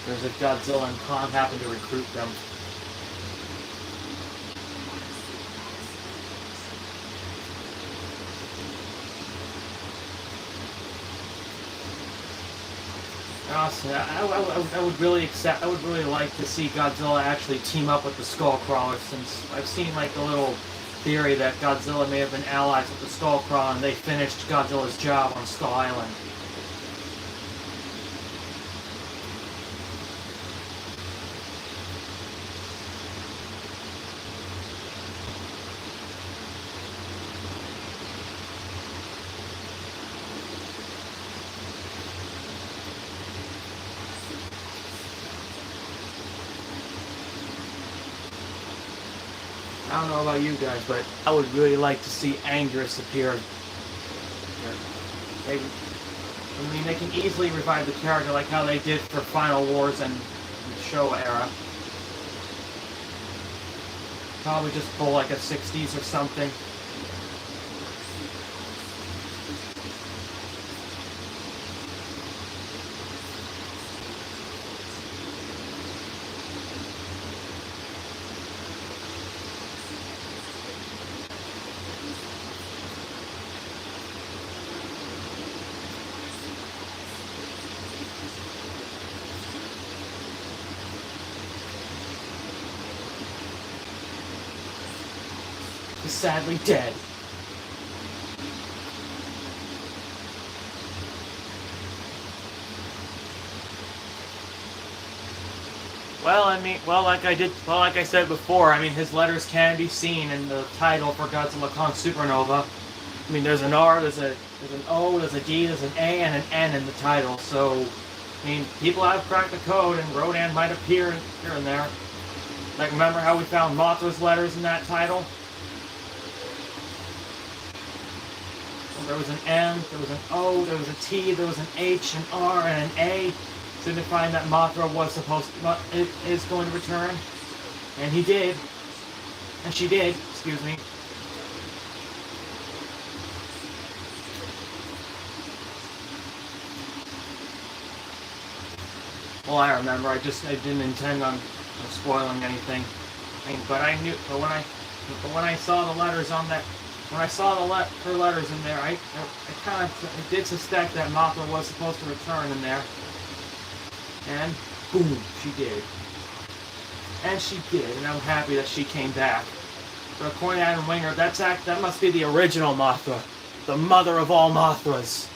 There's a Godzilla and Kong happen to recruit them. Honestly, I would really like to see Godzilla actually team up with the Skull Crawlers, since I've seen like a little theory that Godzilla may have been allies with the Skull Crawler and they finished Godzilla's job on Skull Island. I don't know about you guys, but I would really like to see Anguirus appear. They can easily revive the character like how they did for Final Wars and the Show era. Probably just pull like a 60s or something. Is sadly dead. Like I said before, I mean, his letters can be seen in the title for Godzilla Kong Supernova. I mean, there's an R, there's an O, there's a D, there's an A, and an N in the title. So, I mean, people have cracked the code, and Rodan might appear here and there. Like, remember how we found Mothra's letters in that title? There was an M, there was an O, there was a T, there was an H, an R, and an A, signifying that Mothra is going to return. And he did. And she did, excuse me. Well, I remember, I didn't intend on spoiling anything. But when I saw the letters on that, when I saw her letters in there, I did suspect that Mothra was supposed to return in there. And boom, she did. And she did, and I'm happy that she came back. But according to Adam Winger, that must be the original Mothra, the mother of all Mothras.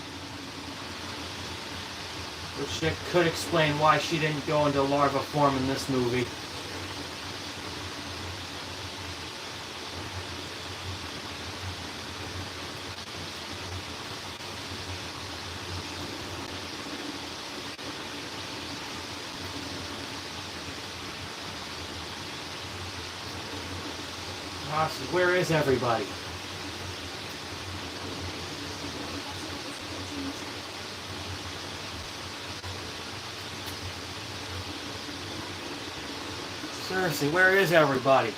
Which could explain why she didn't go into larva form in this movie. Where is everybody? Seriously, where is everybody?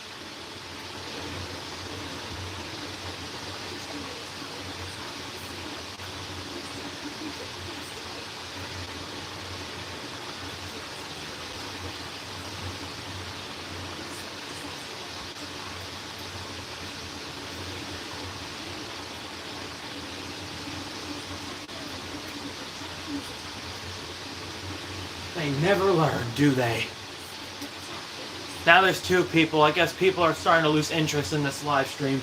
They never learn, do they? Now there's two people. I guess people are starting to lose interest in this live stream.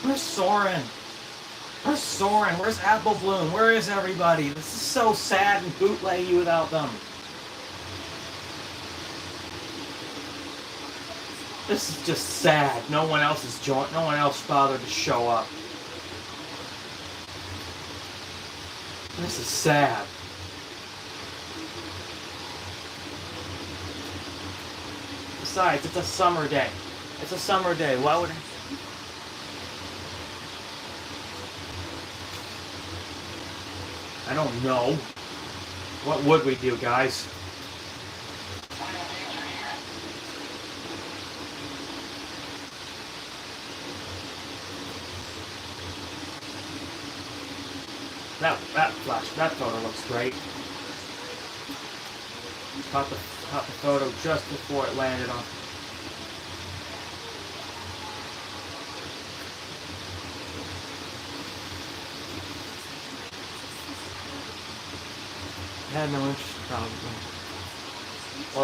Where's Soren? Where's Soren? Where's Apple Bloom? Where is everybody? This is so sad and bootleggy without them. This is just sad. No one else is joined. No one else bothered to show up. This is sad. Besides, it's a summer day. It's a summer day. Why would I don't know. What would we do, guys? That photo looks great. Caught the photo just before it landed on. Had no interest, probably. Well,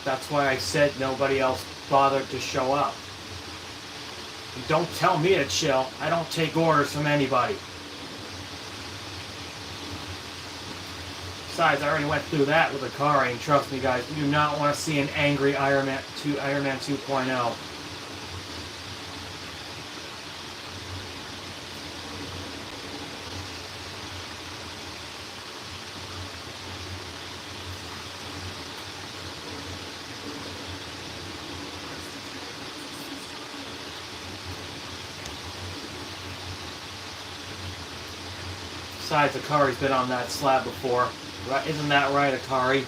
that's why I said nobody else bothered to show up. And don't tell me to chill. I don't take orders from anybody. Besides, I already went through that with Akari, and trust me, guys, you do not want to see an angry Iron Man 2.0. Besides, Akari's been on that slab before. Right? Isn't that right, Akari?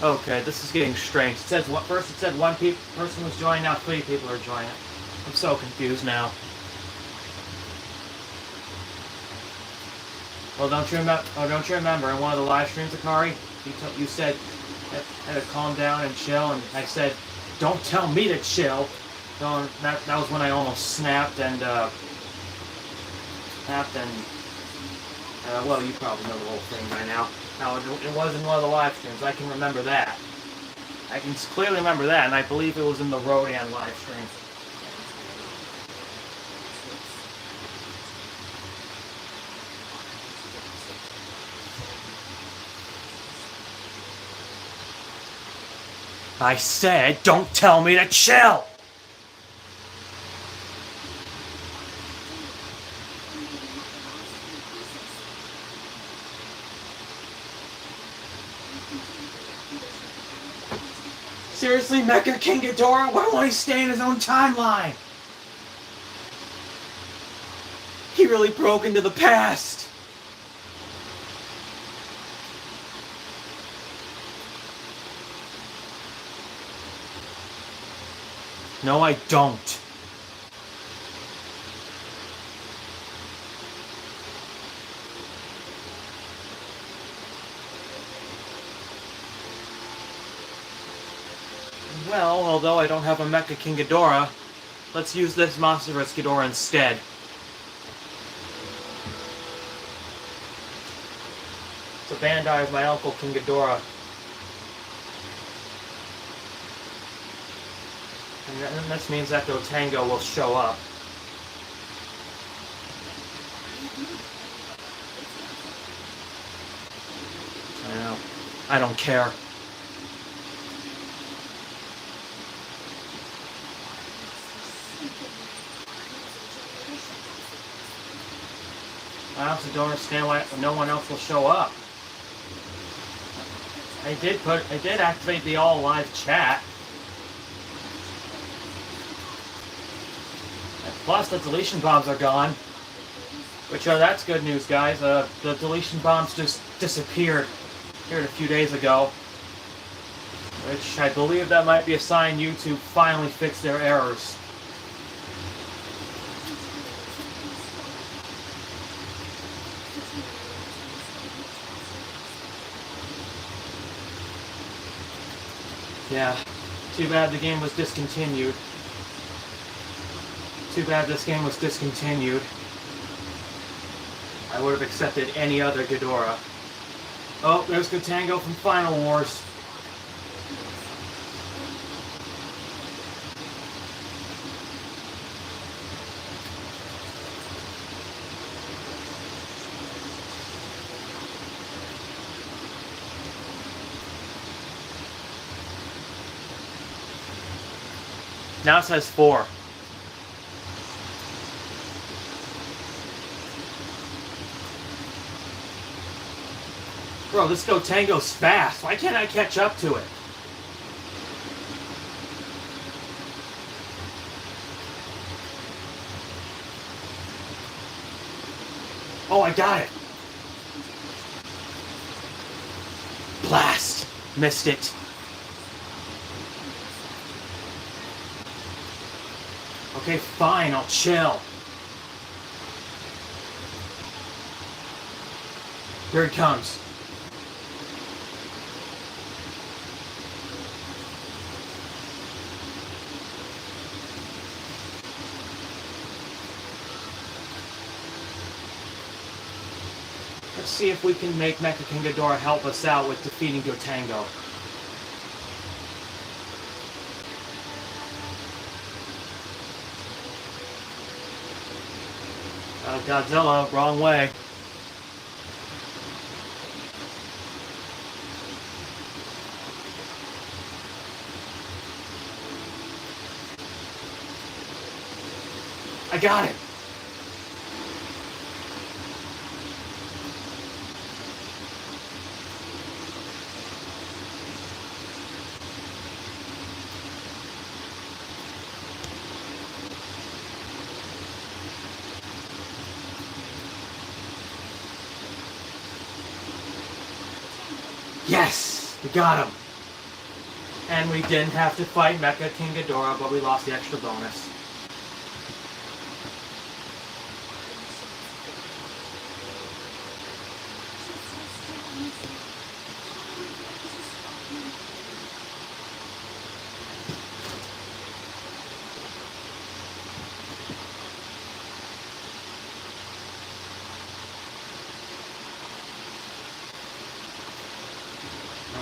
Okay, this is getting strange. It says first it said one person was joining, now 3 people are joining. I'm so confused now. Well, don't you remember in one of the live streams, Akari, you said had to calm down and chill, and I said, don't tell me to chill. So that was when I almost snapped and well, you probably know the whole thing by now. Now, it was in one of the live streams. I can remember that. I can clearly remember that, and I believe it was in the Rodan live stream. I said, don't tell me to chill! Seriously, Mecha King Ghidorah? Why won't he stay in his own timeline? He really broke into the past. No, I don't. Well, although I don't have a Mecha King Ghidorah, let's use this Monsterverse Ghidorah instead. So Bandai is my Uncle King Ghidorah. And this means that Gotengo will show up. I know. I don't care. I also don't understand why no one else will show up. I did activate the all live chat. Plus, the deletion bombs are gone. Which, that's good news, guys. The deletion bombs just disappeared here a few days ago. Which, I believe that might be a sign YouTube finally fixed their errors. Yeah, too bad the game was discontinued. Too bad this game was discontinued. I would have accepted any other Ghidorah. Oh, there's Gotengo from Final Wars. Now it says 4. Bro, this Gotengo's fast. Why can't I catch up to it? Oh, I got it! Blast! Missed it. Okay, fine, I'll chill. Here it comes. Let's see if we can make Mecha King Ghidorah help us out with defeating Gotango. Godzilla, wrong way. I got it! Yes! We got him! And we didn't have to fight Mecha King Ghidorah, but we lost the extra bonus.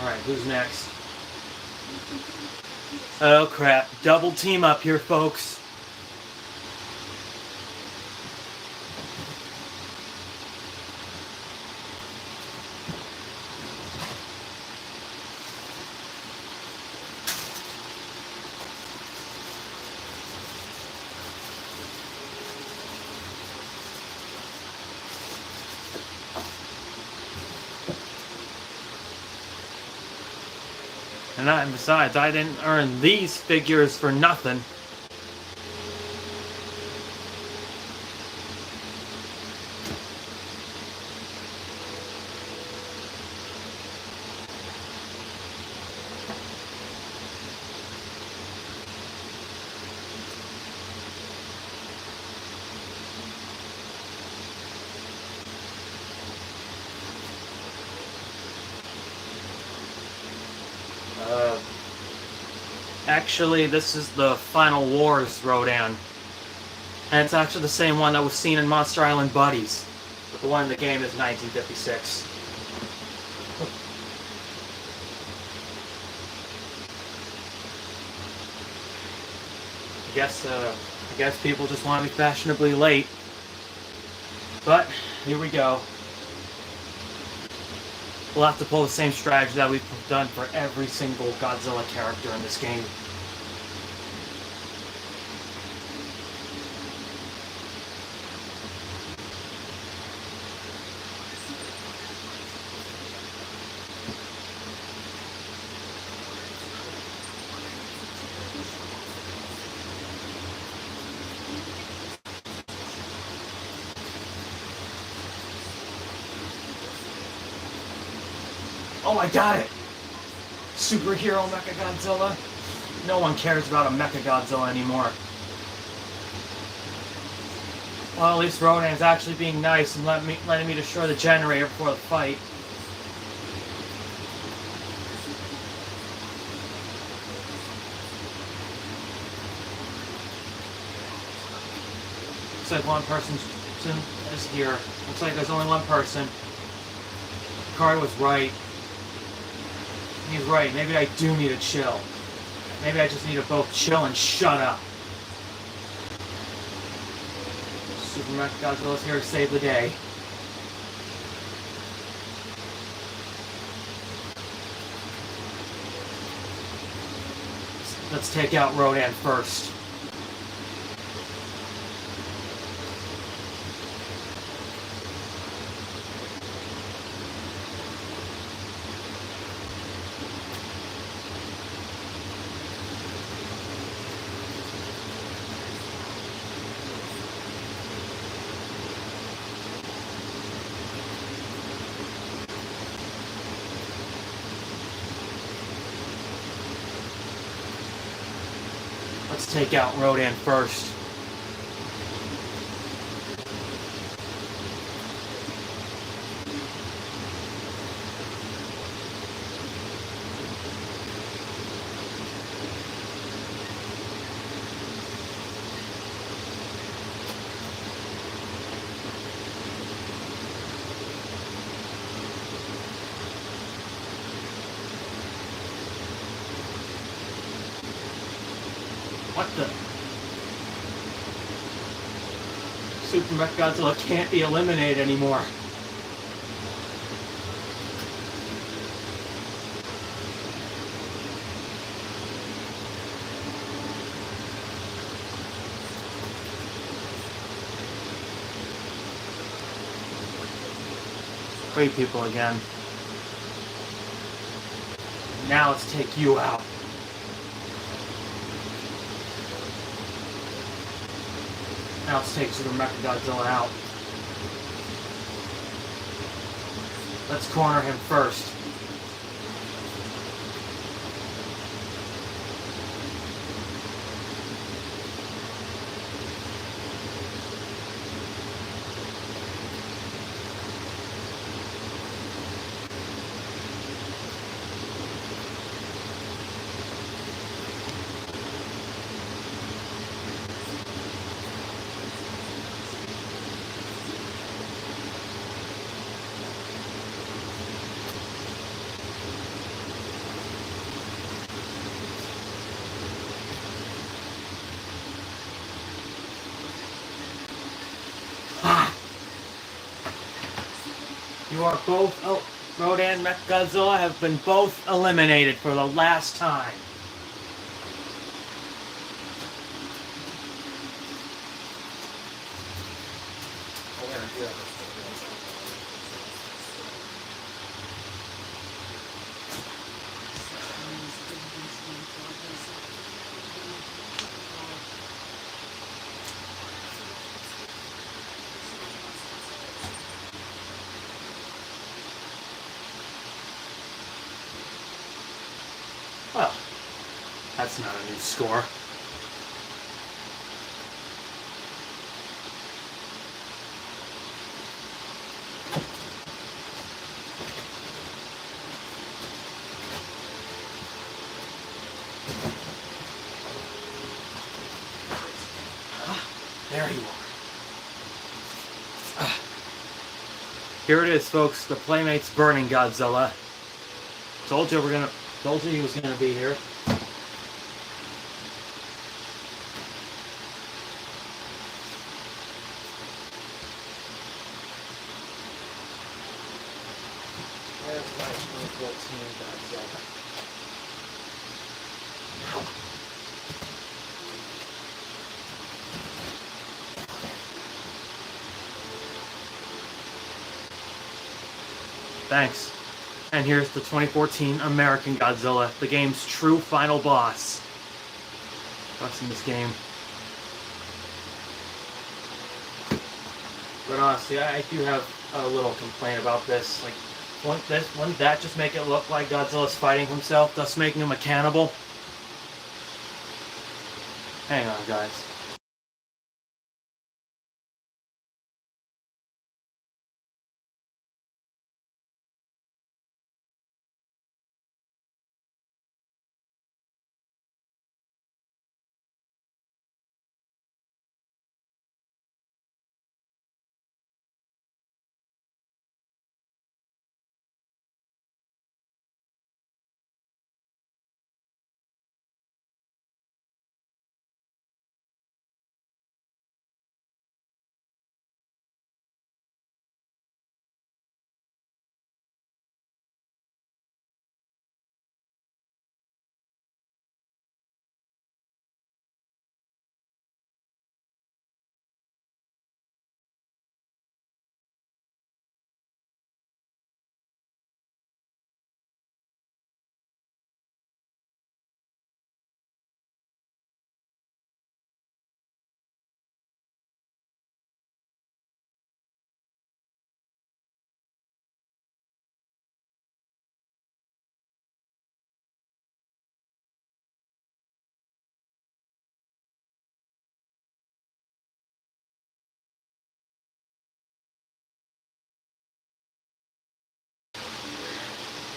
Alright, who's next? Oh crap, double team up here, folks. And besides, I didn't earn these figures for nothing. Actually, this is the Final Wars Rodan. And it's actually the same one that was seen in Monster Island Buddies. But the one in the game is 1956. I guess people just want to be fashionably late. But, here we go. We'll have to pull the same strategy that we've done for every single Godzilla character in this game. Oh, I got it! Superhero Mechagodzilla? No one cares about a Mechagodzilla anymore. Well, at least Rodan's actually being nice and letting me destroy the generator before the fight. Looks like one person is here. Looks like there's only one person. Card was right. He's right. Maybe I do need to chill. Maybe I just need to both chill and shut up. Super Mechagodzilla's here to save the day. Let's take out Rodan first. Let's take out Rodan first. What the? Super Mechagodzilla can't be eliminated anymore. Wait, people again. Now let's take you out. Now let's take Super Mechagodzilla out. Let's corner him first. You are both, Rodan and Mechagodzilla have been both eliminated for the last time. Well, that's not a new score. There you are. Here it is, folks. The Playmates Burning Godzilla. Told you he was gonna be here. There's my 2014 Godzilla. Thanks. And here's the 2014 American Godzilla, the game's true final boss. What's in this game? But honestly, I do have a little complaint about this. Like, wouldn't that just make it look like Godzilla's fighting himself, thus making him a cannibal? Hang on, guys.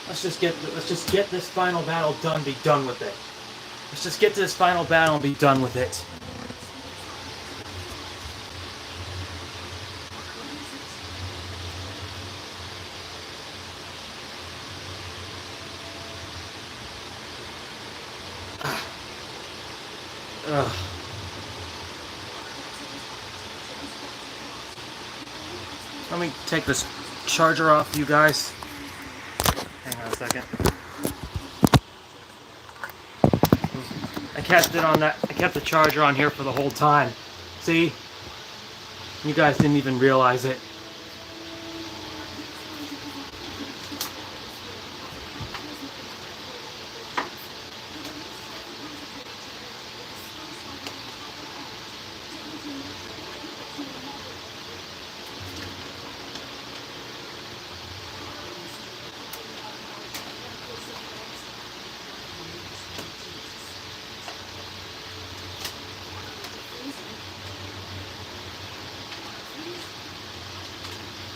Let's just get this final battle done. Be done with it. Let's just get to this final battle and be done with it. Ugh. Let me take this charger off, you guys. Hang on a second. I kept it on that. I kept the charger on here for the whole time. See? You guys didn't even realize it.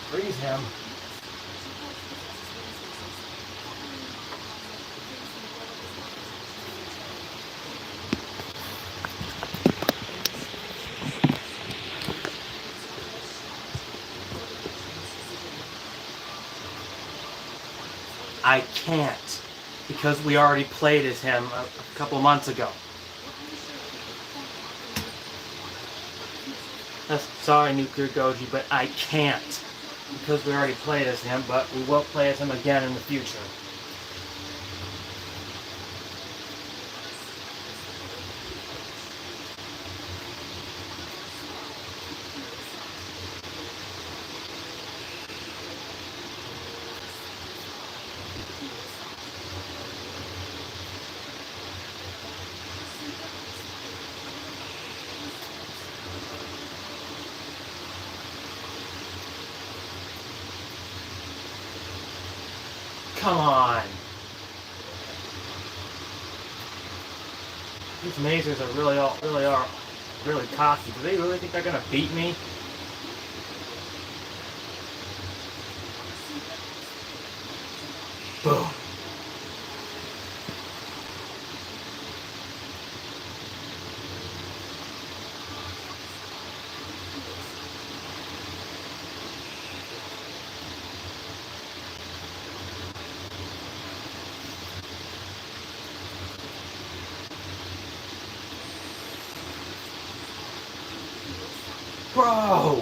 Freeze him. I can't, because we already played as him a couple months ago. Sorry, Nuclear Goji, but I can't. Because we already played as him, but we will play as him again in the future. Come on! These mazers are really cocky. Do they really think they're gonna beat me? Boom. Bro!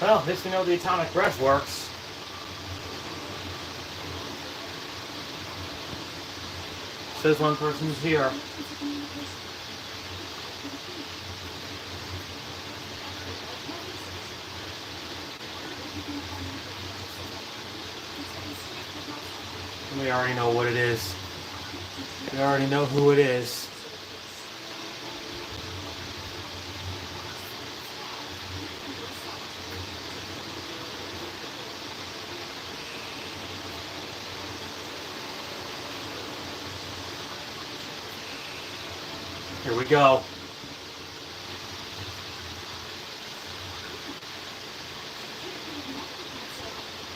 Well, at least we know the atomic breath works. Says one person's here. We already know what it is. We already know who it is. Here we go.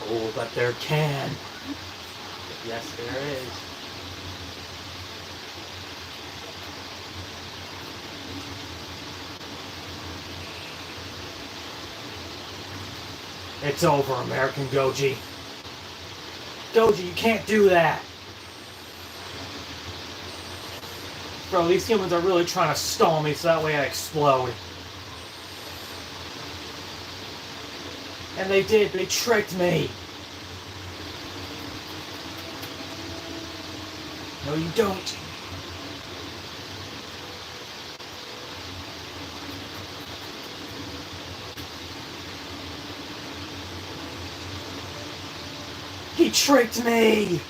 Oh, but there can. Yes, there is. It's over, American Goji. Goji, you can't do that. Bro, these humans are really trying to stall me so that way I explode. And they did. They tricked me. No, you don't. He tricked me.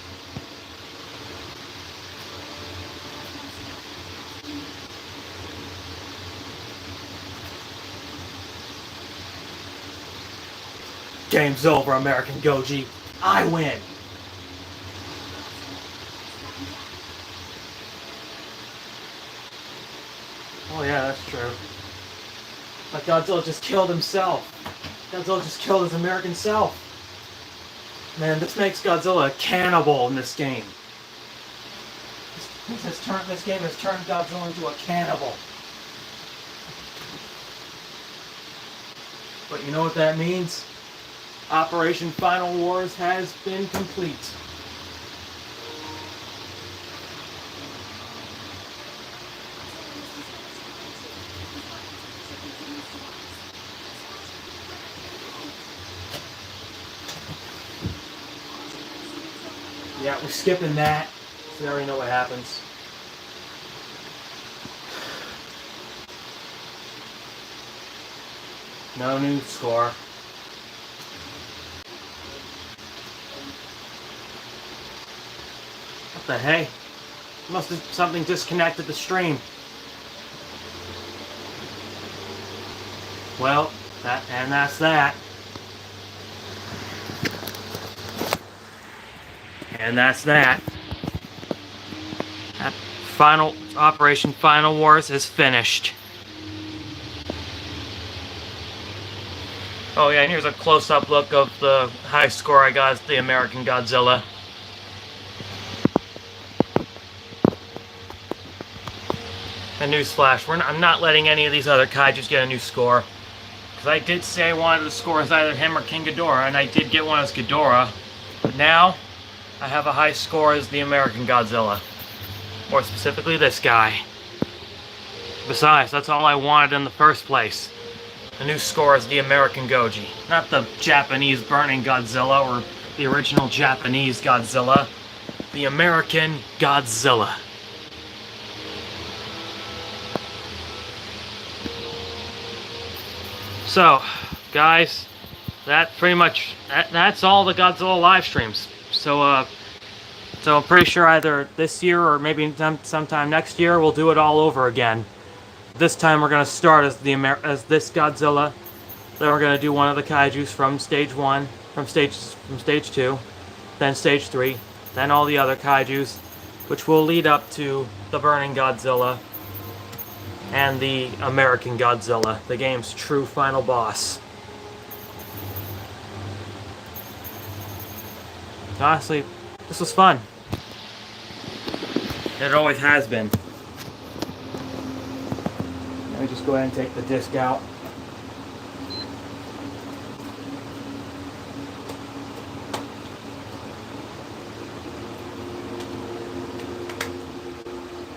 Game's over, American Goji. I win. Oh yeah, that's true. But Godzilla just killed himself. Godzilla just killed his American self. Man, this makes Godzilla a cannibal in this game. This game has turned Godzilla into a cannibal. But you know what that means? Operation Final Wars has been complete. Yeah, we're skipping that. So we already know what happens. No new score. What the hey? Must have something disconnected the stream. Well, that's that. And that's that. Operation Final Wars is finished. Oh yeah, and here's a close-up look of the high score I got as the American Godzilla. A newsflash, I'm not letting any of these other kaijus get a new score. Because I did say I wanted to score as either him or King Ghidorah, and I did get one as Ghidorah. But now, I have a high score as the American Godzilla. More specifically, this guy. Besides, that's all I wanted in the first place. The new score is the American Goji. Not the Japanese Burning Godzilla or the original Japanese Godzilla. The American Godzilla. So, guys, that's all the Godzilla live streams. So I'm pretty sure either this year or maybe sometime next year we'll do it all over again. This time we're gonna start as this Godzilla. Then we're gonna do one of the kaijus from stage 1, from stage 2, then stage 3, then all the other kaijus, which will lead up to the Burning Godzilla and the American Godzilla, the game's true final boss. Honestly, this was fun. It always has been. Let me just go ahead and take the disc out.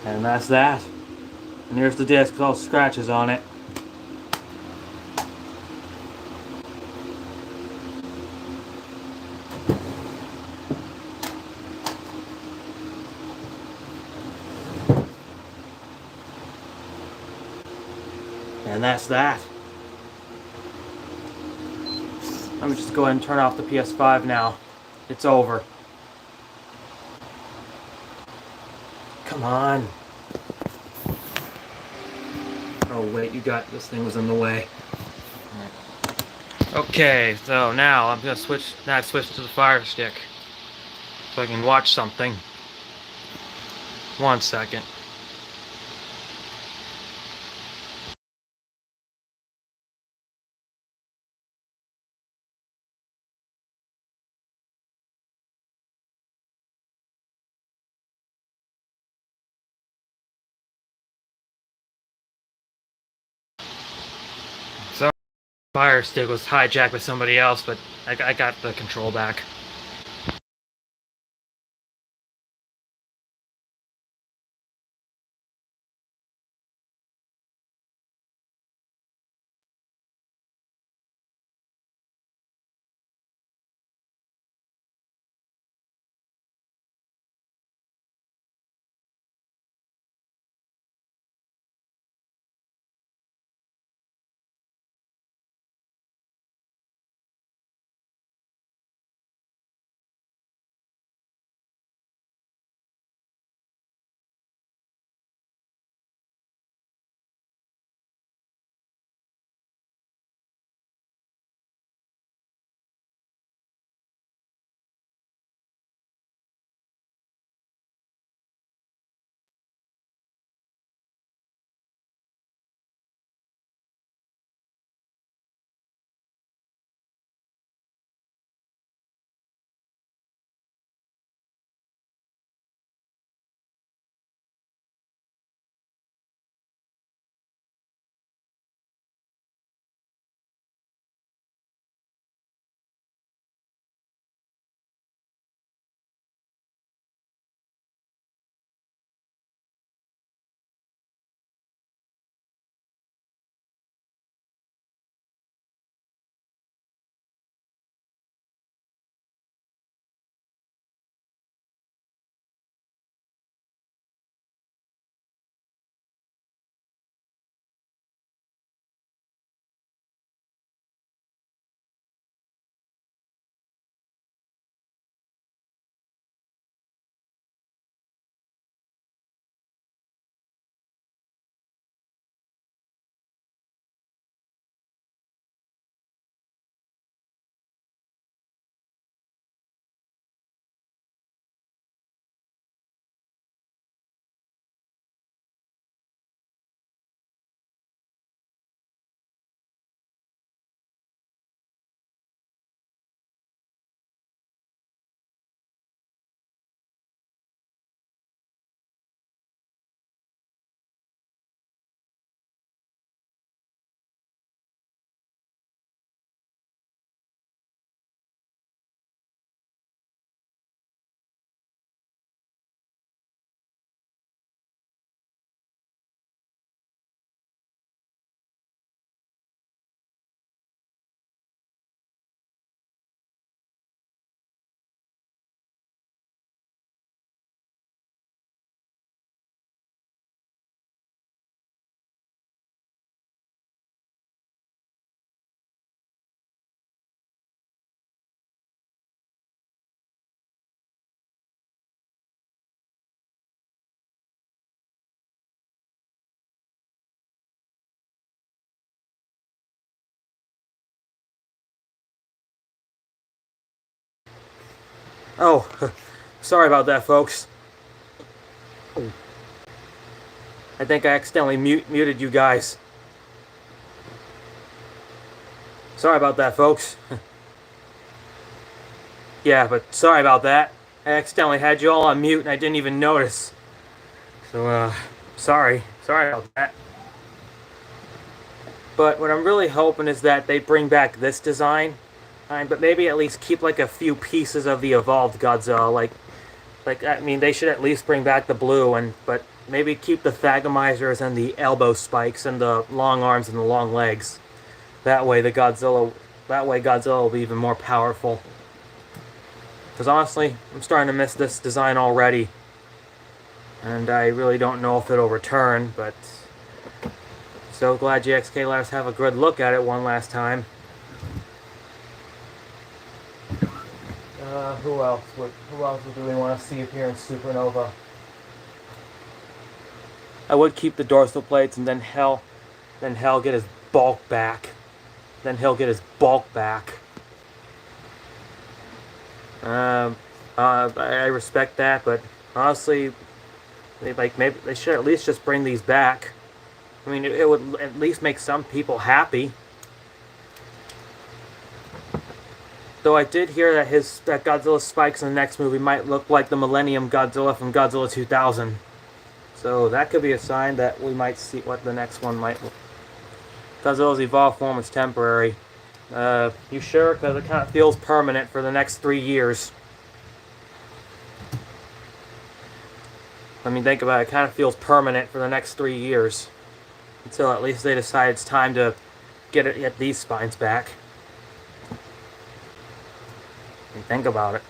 And that's that. And there's the disc with all scratches on it. And that's that. Let me just go ahead and turn off the PS5 now. It's over. Come on. Oh wait, this thing was in the way. Okay, so now I'm gonna switch to the Fire Stick. So I can watch something. 1 second. So Fire Stick was hijacked by somebody else, but I got the control back. Oh, sorry about that, folks. I think I accidentally muted you guys. Sorry about that, folks. Yeah, but sorry about that. I accidentally had you all on mute and I didn't even notice. So, sorry. Sorry about that. But what I'm really hoping is that they bring back this design, but maybe at least keep like a few pieces of the evolved Godzilla. Like I mean, they should at least bring back the blue, but maybe keep the Thagomizers and the elbow spikes and the long arms and the long legs. That way Godzilla will be even more powerful. Because honestly, I'm starting to miss this design already. And I really don't know if it'll return, but so glad GXK let us have a good look at it one last time. Who else do we want to see appear in Supernova? I would keep the dorsal plates and then Hell get his bulk back. Then he'll get his bulk back. I respect that, but honestly, maybe they should at least just bring these back. I mean, it would at least make some people happy. Though I did hear that Godzilla spikes in the next movie might look like the Millennium Godzilla from Godzilla 2000. So that could be a sign that we might see what the next one might look. Godzilla's evolved form is temporary. You sure? Because it kind of feels permanent for the next 3 years. I mean, think about it. It kind of feels permanent for the next 3 years. Until at least they decide it's time to get these spines back. I mean, think about it.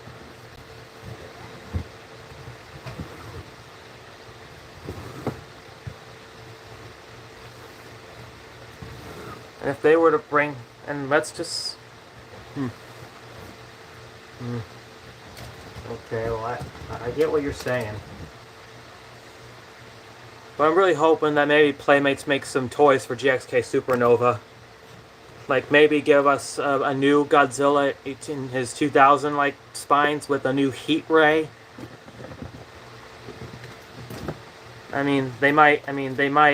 And if they were to bring... And let's just... Okay, well, I get what you're saying. But I'm really hoping that maybe Playmates makes some toys for GXK Supernova. Like, maybe give us a new Godzilla in his 2000, like, spines with a new heat ray. I mean, they might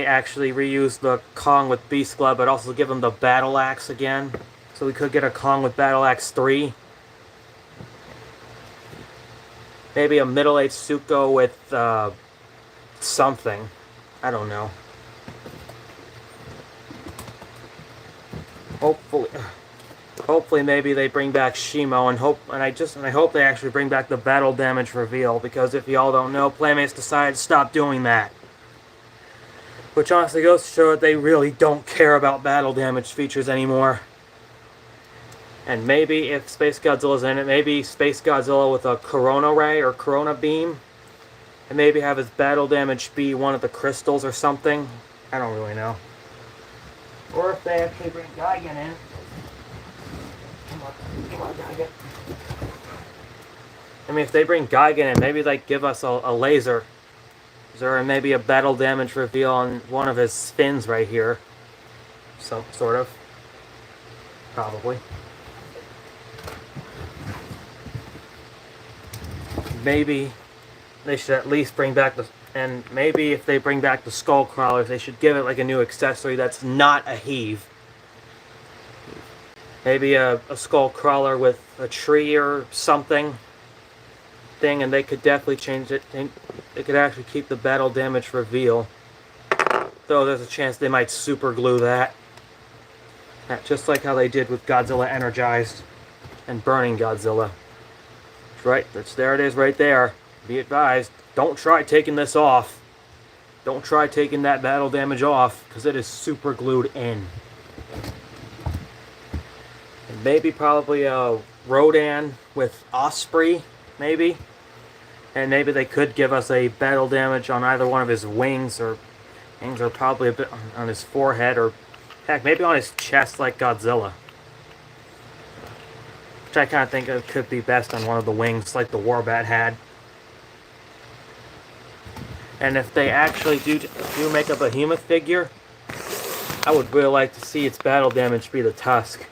actually reuse the Kong with Beast Club, but also give him the Battle Axe again. So we could get a Kong with Battle Axe 3. Maybe a middle-aged Suko with, something. I don't know. Hopefully maybe they bring back Shimo, and I hope they actually bring back the battle damage reveal, because if y'all don't know, Playmates decided to stop doing that. Which honestly goes to show that they really don't care about battle damage features anymore. And maybe if Space Godzilla's in it, maybe Space Godzilla with a Corona Ray or Corona Beam, and maybe have his battle damage be one of the crystals or something. I don't really know. Or if they actually bring Gigan in. Come on, Gigan. I mean, if they bring Gigan in, maybe they give us a laser. Or maybe a battle damage reveal on one of his fins right here. Some sort of. Probably. Maybe they should at least bring back the... And maybe if they bring back the skull crawlers, they should give it like a new accessory that's not a heave. Maybe a skull crawler with a tree or something thing, and they could definitely change it. They could actually keep the battle damage reveal. Though there's a chance they might super glue that. Just like how they did with Godzilla Energized and Burning Godzilla. Right, there it is right there. Be advised, don't try taking this off. Don't try taking that battle damage off, because it is super glued in. And maybe probably a Rodan with Osprey, maybe. And maybe they could give us a battle damage on either one of his wings, or probably a bit on his forehead, or heck, maybe on his chest like Godzilla. Which I kind of think it could be best on one of the wings, like the Warbat had. And if they actually do make a Behemoth figure, I would really like to see its battle damage be the Tusk.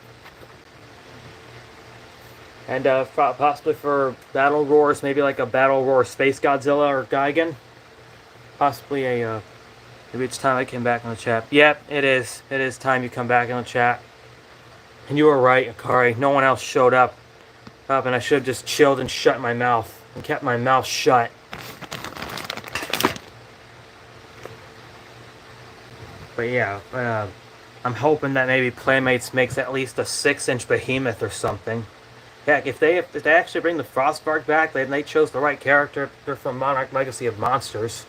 And possibly for Battle Roars, maybe like a Battle Roar Space Godzilla or Gigan. Possibly a, maybe it's time I came back in the chat. Yep, it is. It is time you come back in the chat. And you were right, Akari. No one else showed up. And I should have just chilled and shut my mouth. And kept my mouth shut. But yeah, I'm hoping that maybe Playmates makes at least a 6-inch behemoth or something. Heck, if they actually bring the Frostbark back, then they chose the right character. They're from Monarch Legacy of Monsters.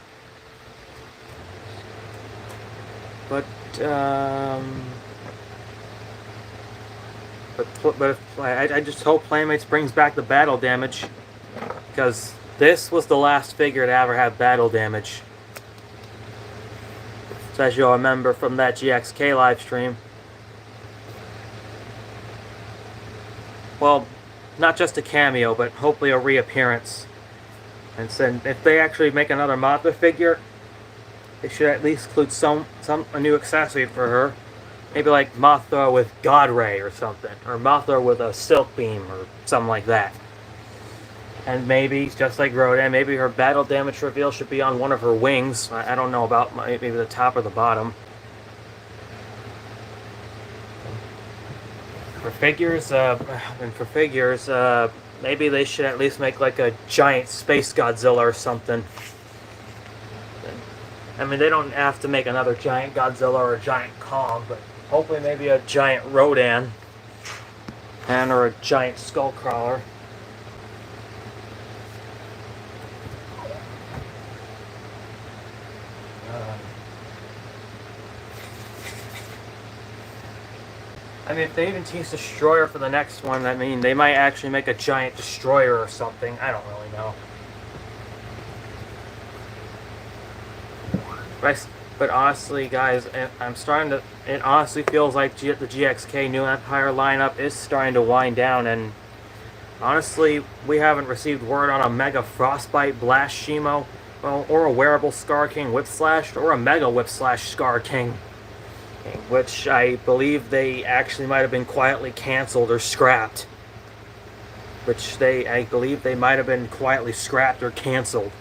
But I just hope Playmates brings back the battle damage, because this was the last figure to ever have battle damage. So as you'll remember from that GXK live stream. Well, not just a cameo, but hopefully a reappearance. And so if they actually make another Mothra figure, they should at least include a new accessory for her. Maybe like Mothra with God Ray or something. Or Mothra with a Silk Beam or something like that. And maybe, just like Rodan, maybe her battle damage reveal should be on one of her wings. I don't know about maybe the top or the bottom. For figures, maybe they should at least make like a giant space Godzilla or something. I mean, they don't have to make another giant Godzilla or a giant Kong, but hopefully maybe a giant Rodan. Or a giant Skullcrawler. I mean, if they even tease Destroyer for the next one, I mean, they might actually make a giant Destroyer or something. I don't really know. But honestly, guys, I'm starting to... It honestly feels like the GXK New Empire lineup is starting to wind down, and honestly, we haven't received word on a Mega Frostbite Blast Shimo, well, or a Wearable Scar King Whip Slash, or a Mega Whip Slash Scar King. Which I believe they actually might have been quietly canceled or scrapped. I believe they might have been quietly scrapped or canceled.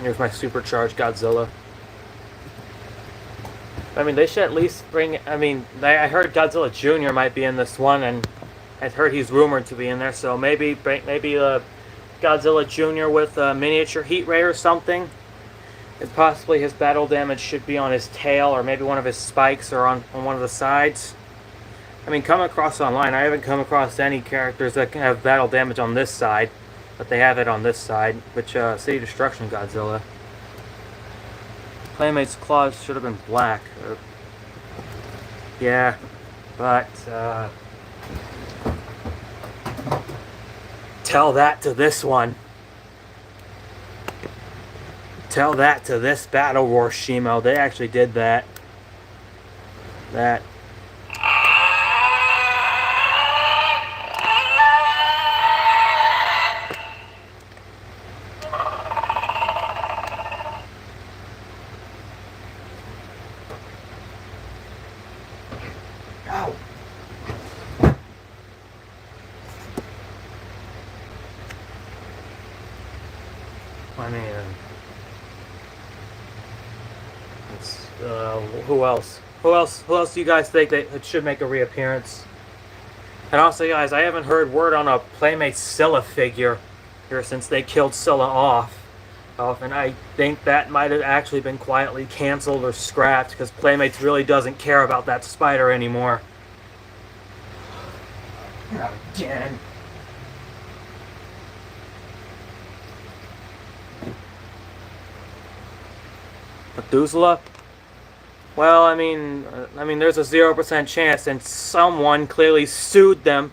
Here's my supercharged Godzilla. I mean, they should at least bring... I mean, I heard Godzilla Jr. might be in this one, and I've heard he's rumored to be in there, so maybe Godzilla Jr. with a miniature heat ray or something. And possibly his battle damage should be on his tail, or maybe one of his spikes, or on one of the sides. I mean, come across online, I haven't come across any characters that can have battle damage on this side, but they have it on this side, which, City Destruction Godzilla. Playmate's claws should have been black. Yeah, but, tell that to this one. Tell that to this Battle Roar Shimo. They actually did that. Ow. I mean, who else? Who else do you guys think that should make a reappearance? And also, guys, I haven't heard word on a Playmate Scylla figure here since they killed Scylla off. And I think that might have actually been quietly canceled or scrapped, because Playmates really doesn't care about that spider anymore. Not again. Methuselah? Well, I mean, there's a 0% chance, and someone clearly sued them.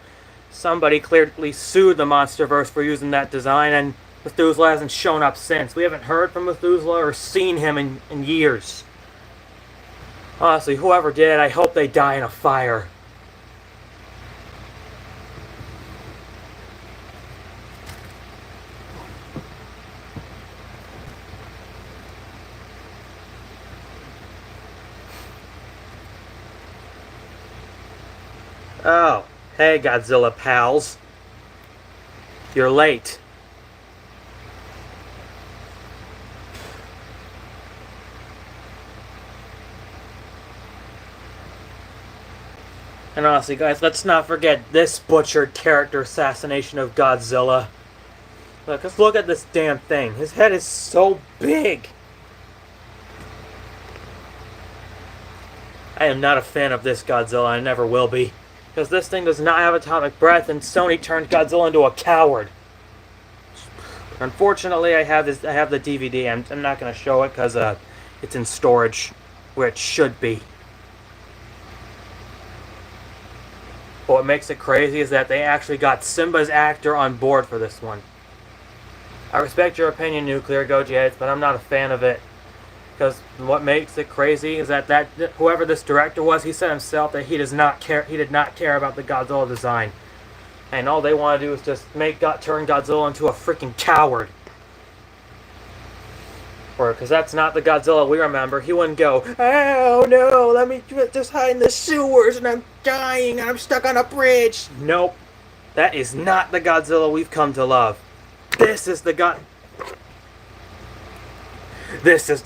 Somebody clearly sued the MonsterVerse for using that design, and Methuselah hasn't shown up since. We haven't heard from Methuselah or seen him in years. Honestly, whoever did, I hope they die in a fire. Oh, hey Godzilla pals. You're late. And honestly, guys, let's not forget this butchered character assassination of Godzilla. Look, let's look at this damn thing. His head is so big. I am not a fan of this Godzilla. I never will be. Because this thing does not have atomic breath, and Sony turned Godzilla into a coward. Unfortunately, I have the DVD. I'm not going to show it because it's in storage, where it should be. But what makes it crazy is that they actually got Simba's actor on board for this one. I respect your opinion, Nuclear Gojets, but I'm not a fan of it. Because what makes it crazy is that whoever this director was, he said himself that he does not care. He did not care about the Godzilla design, and all they want to do is just turn Godzilla into a freaking coward. Or because that's not the Godzilla we remember. He wouldn't go, "Oh no, let me just hide in the sewers and I'm dying and I'm stuck on a bridge." Nope, that is not the Godzilla we've come to love. This is the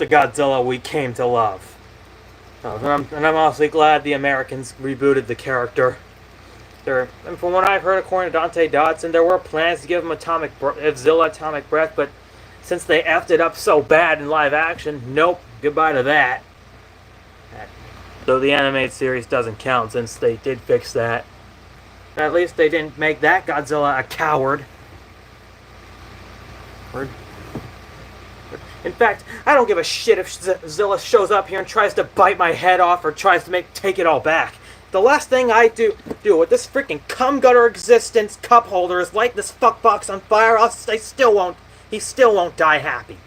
Godzilla we came to love. And I'm honestly glad the Americans rebooted the character. And from what I've heard, according to Dante Dodson, there were plans to give him Zilla atomic breath, but since they effed it up so bad in live action, nope, goodbye to that. Though the animated series doesn't count since they did fix that. At least they didn't make that Godzilla a coward. In fact, I don't give a shit if Zilla shows up here and tries to bite my head off or tries to take it all back. The last thing I do with this freaking cum gutter existence cup holder is light this fuckbox on fire, else he still won't die happy.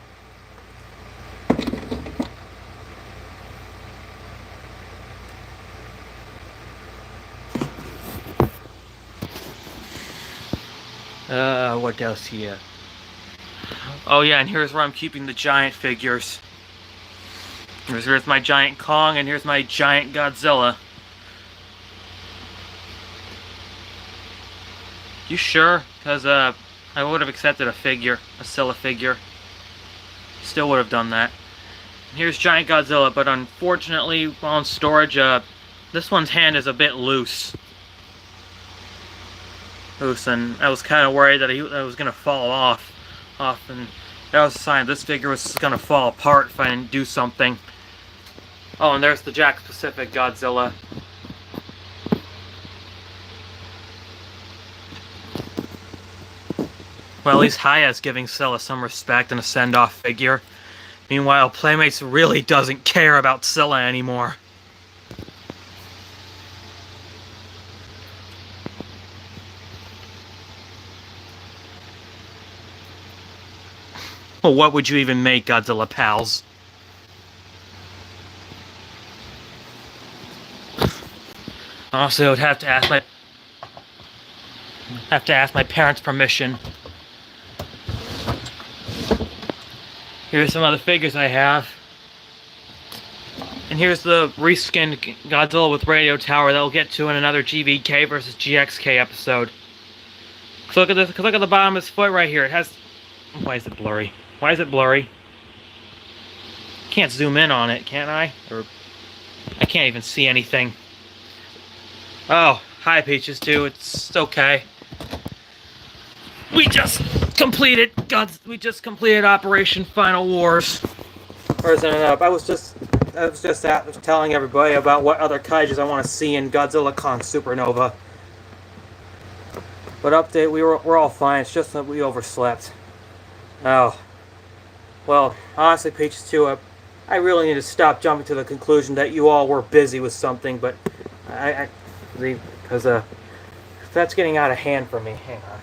What else here? Oh yeah, and here's where I'm keeping the giant figures. Here's my giant Kong, and here's my giant Godzilla. You sure? Because, I would have accepted a Scylla figure. Still would have done that. And here's giant Godzilla, but unfortunately, while in storage, this one's hand is a bit loose. And I was kind of worried that it was going to fall off, and that was a sign this figure was going to fall apart if I didn't do something. Oh, and there's the Jack Pacific Godzilla. Well, at least Haya's giving Scylla some respect and a send-off figure. Meanwhile, Playmates really doesn't care about Scylla anymore. Well, what would you even make, Godzilla pals? Honestly, I would have to ask my parents' permission. Here's some other figures I have. And here's the reskinned Godzilla with radio tower that we'll get to in another GVK versus GXK episode. Look at this. Look at the bottom of his foot right here. It has. Why is it blurry? Why is it blurry? Can't zoom in on it, can I? Or I can't even see anything. Oh, hi Peaches too. It's okay. We just completed Operation Final Wars. Where's it up? I was just telling everybody about what other kaijus I want to see in Godzilla Kong Supernova. But update, we're all fine. It's just that we overslept. Oh. Well, honestly, Peaches too, I really need to stop jumping to the conclusion that you all were busy with something, but because that's getting out of hand for me. Hang on.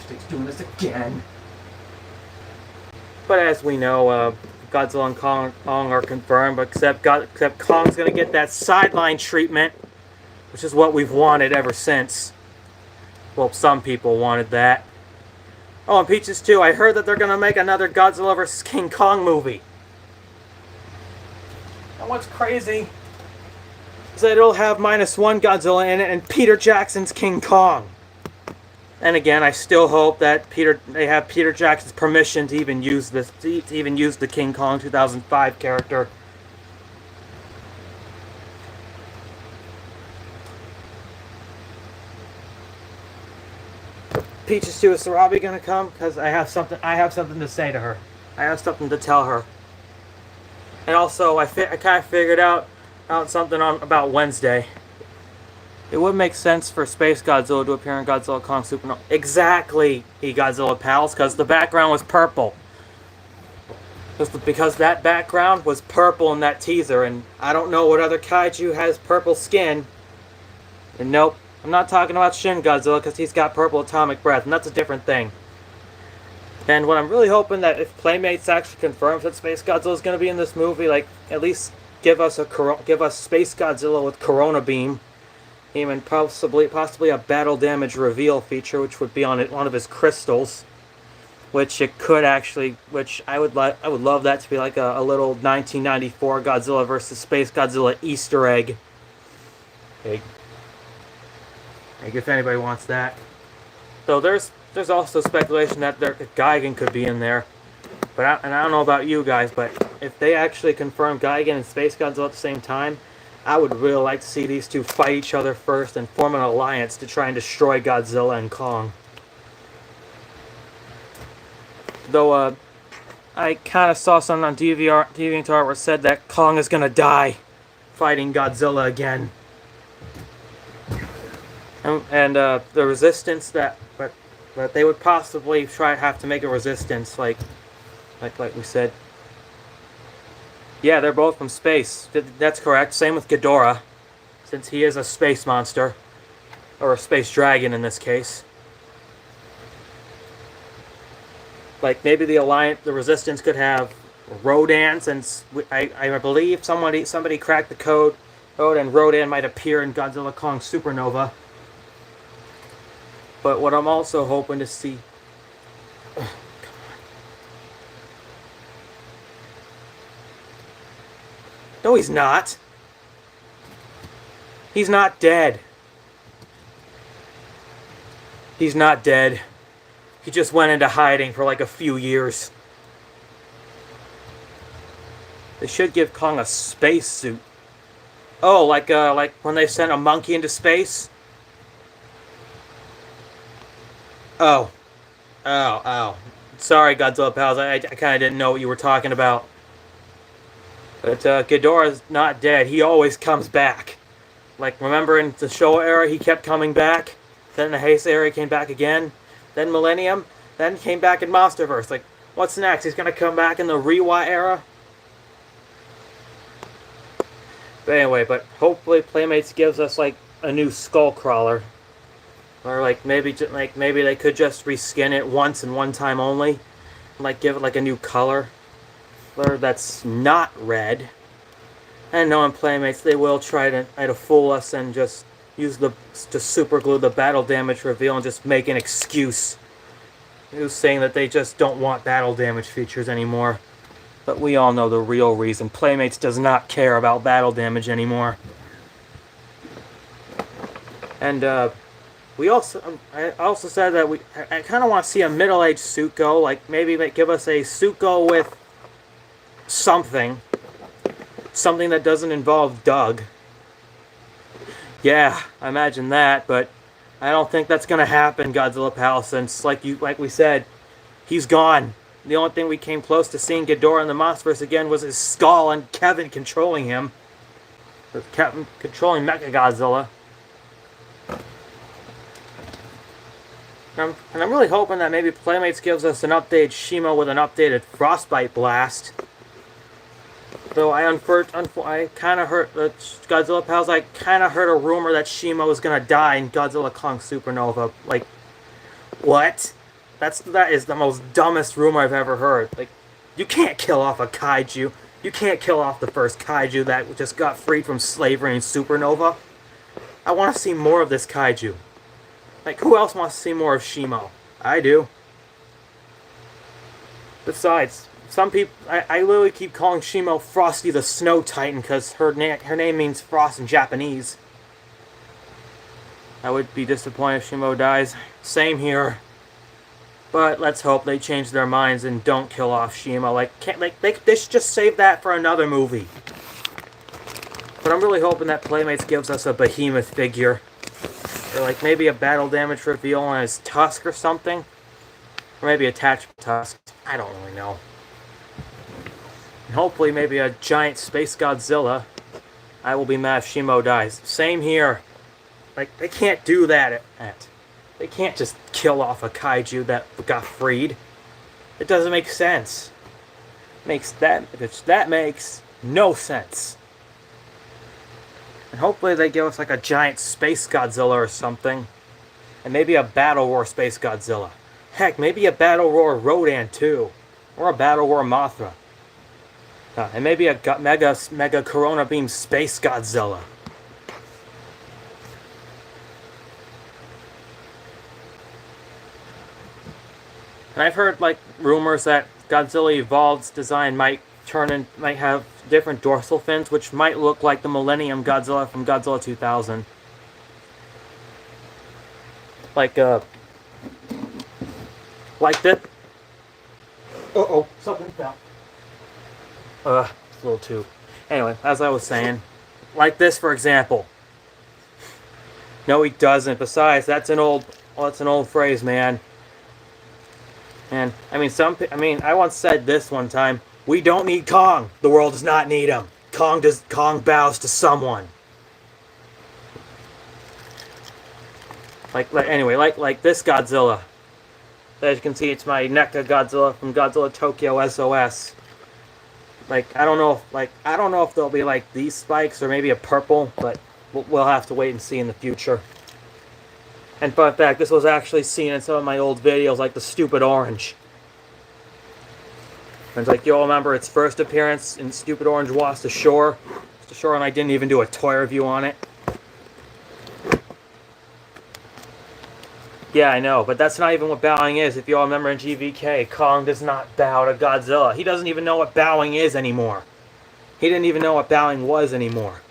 He's doing this again. But as we know, Godzilla and Kong are confirmed, but except Kong's gonna get that sideline treatment, which is what we've wanted ever since. Well, some people wanted that. Oh, and Peaches too, I heard that they're gonna make another Godzilla vs. King Kong movie. And what's crazy is that it'll have -1 Godzilla in it and Peter Jackson's King Kong. And again, I still hope that they have Peter Jackson's permission to even use the King Kong 2005 character. Peaches 2, is Sarabi gonna come? Because I have something to say to her. I have something to tell her. And also, I kind of figured out something about Wednesday. It would make sense for Space Godzilla to appear in Godzilla Kong Supernova. Exactly, Godzilla pals, because the background was purple. Because that background was purple in that teaser, and I don't know what other kaiju has purple skin. And nope, I'm not talking about Shin Godzilla, because he's got purple atomic breath, and that's a different thing. And what I'm really hoping that if Playmates actually confirms that Space Godzilla is going to be in this movie, like, at least give us Space Godzilla with Corona Beam. Even possibly a battle damage reveal feature, which would be on one of his crystals, which I would love that to be like a little 1994 Godzilla versus Space Godzilla Easter egg. Hey, if anybody wants that. So there's also speculation that Gigan could be in there, but I don't know about you guys, but if they actually confirm Gigan and Space Godzilla at the same time, I would really like to see these two fight each other first and form an alliance to try and destroy Godzilla and Kong. Though, I kind of saw something on DeviantArt where it said that Kong is gonna die fighting Godzilla again. And the resistance but they would possibly have to make a resistance, like we said. Yeah, they're both from space. That's correct. Same with Ghidorah, since he is a space monster. Or a space dragon in this case. Like, maybe the Resistance could have Rodan, since I believe somebody cracked the code, and Rodan might appear in Godzilla Kong Supernova. But what I'm also hoping to see... No, he's not. He's not dead. He's not dead. He just went into hiding for like a few years. They should give Kong a space suit. Oh, like when they sent a monkey into space? Oh. Sorry, Godzilla pals. I kind of didn't know what you were talking about. But Ghidorah's not dead. He always comes back. Like, remember in the Showa era, he kept coming back? Then in the Heisei era, he came back again? Then Millennium? Then came back in Monsterverse. Like, what's next? He's gonna come back in the Reiwa era? But anyway, hopefully Playmates gives us, like, a new Skullcrawler. Or, like, maybe they could just reskin it once and one time only. And, like, give it, like, a new color. That's not red. And knowing Playmates, they will try to fool us and just use to super glue the battle damage reveal and just make an excuse. Who's saying that they just don't want battle damage features anymore. But we all know the real reason. Playmates does not care about battle damage anymore. And I also said that I kind of want to see a middle-aged Suko. Like, maybe give us a Suko with something that doesn't involve Doug. Yeah, I imagine that, but I don't think that's gonna happen, Godzilla pal, since like we said, he's gone. The only thing we came close to seeing Ghidorah in the Monsterverse again was his skull and Kevin controlling him. With Kevin controlling Mechagodzilla. And I'm really hoping that maybe Playmates gives us an updated Shima with an updated Frostbite Blast. Though I kind of heard, Godzilla pals, I kind of heard a rumor that Shima was gonna die in Godzilla Kong Supernova. Like, what? That is the most dumbest rumor I've ever heard. Like, you can't kill off a kaiju. You can't kill off the first kaiju that just got freed from slavery in Supernova. I want to see more of this kaiju. Like, who else wants to see more of Shimo? I do. Besides, some people, I literally keep calling Shimo Frosty the Snow Titan because her name means frost in Japanese. I would be disappointed if Shimo dies. Same here. But let's hope they change their minds and don't kill off Shimo. They should just save that for another movie. But I'm really hoping that Playmates gives us a behemoth figure. Or like maybe a battle damage reveal on his tusk or something. Or maybe attachment tusk. I don't really know. And hopefully maybe a giant space Godzilla. I will be mad if Shimo dies. Same here. Like, they can't do that. They can't just kill off a kaiju that got freed. It doesn't make sense. That makes no sense. And hopefully they give us like a giant space Godzilla or something. And maybe a Battle Roar space Godzilla. Heck, maybe a Battle Roar Rodan too. Or a Battle Roar Mothra. And maybe a Mega Corona Beam space Godzilla. And I've heard like rumors that Godzilla Evolved's design might have different dorsal fins, which might look like the Millennium Godzilla from Godzilla 2000. Like this. Something fell. It's a little too. Anyway, as I was saying, like this, for example. No, he doesn't. Besides, that's an old phrase, man. And I once said this one time: we don't need Kong. The world does not need him. Kong bows to someone. Like this Godzilla. As you can see, it's my NECA Godzilla from Godzilla Tokyo SOS. I don't know if they'll be like these spikes or maybe a purple, but we'll have to wait and see in the future. And fun fact, this was actually seen in some of my old videos, like the Stupid Orange. And like you all remember its first appearance in Stupid Orange Washed to Shore. And I didn't even do a toy review on it. Yeah, I know, but that's not even what bowing is. If you all remember in GVK, Kong does not bow to Godzilla. He doesn't even know what bowing is anymore. He didn't even know what bowing was anymore.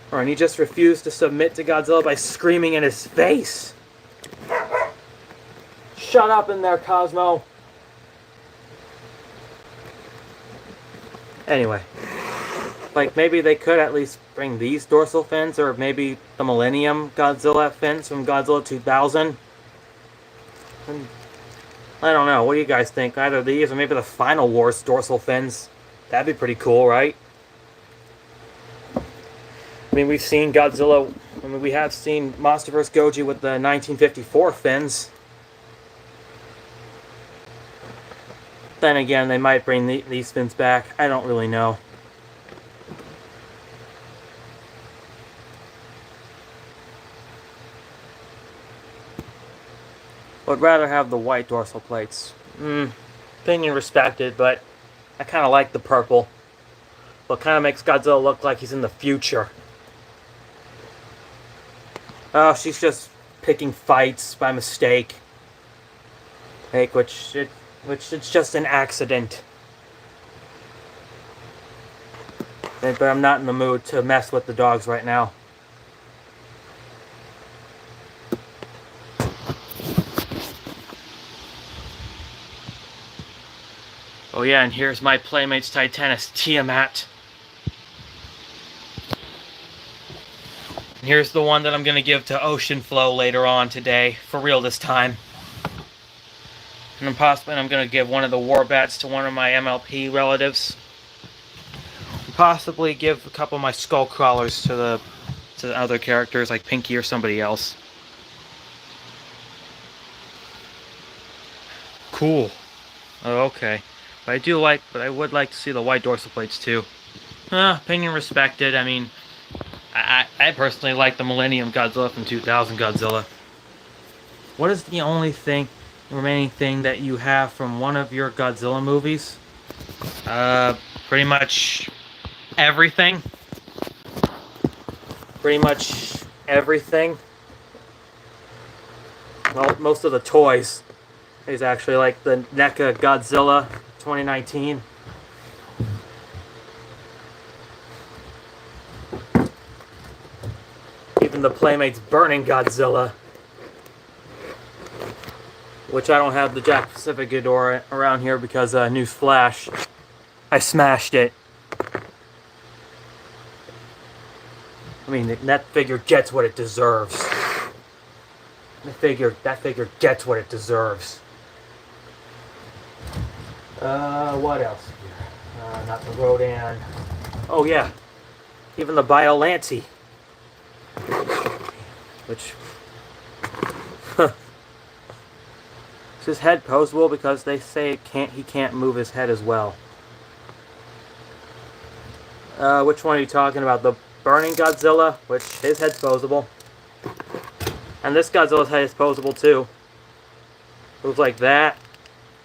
And he just refused to submit to Godzilla by screaming in his face. Shut up in there, Cosmo. Anyway. Maybe they could at least bring these dorsal fins, or maybe the Millennium Godzilla fins from Godzilla 2000. I don't know. What do you guys think? Either these or maybe the Final Wars dorsal fins. That'd be pretty cool, right? We've seen Godzilla. We have seen Monster vs. Goji with the 1954 fins. Then again, they might bring these fins back. I don't really know. Would rather have the white dorsal plates. Opinion respected, but I kind of like the purple. But kind of makes Godzilla look like he's in the future. Oh, she's just picking fights by mistake. Which it's just an accident. But I'm not in the mood to mess with the dogs right now. Oh yeah, and here's my Playmates Titanus Tiamat. And here's the one that I'm going to give to Ocean Flow later on today. For real this time. And I'm going to give one of the Warbats to one of my MLP relatives. And possibly give a couple of my Skull Crawlers to the other characters like Pinky or somebody else. Cool. Oh, okay. But I would like to see the white dorsal plates too. Opinion respected. I personally like the Millennium Godzilla from 2000 Godzilla. What is the only remaining thing that you have from one of your Godzilla movies? Pretty much everything. Pretty much everything. Well, most of the toys. Is actually like the NECA Godzilla 2019. Even the Playmates Burning Godzilla, which I don't have the Jack Pacific Ghidorah around here because newsflash, I smashed it. I mean, that figure gets what it deserves. That figure gets what it deserves. What else here? Not the Rodan. Oh yeah, even the Biollante. Which... Is his head posable because they say he can't move his head as well. Which one are you talking about? The Burning Godzilla, which his head's posable. And this Godzilla's head is posable too. Moves like that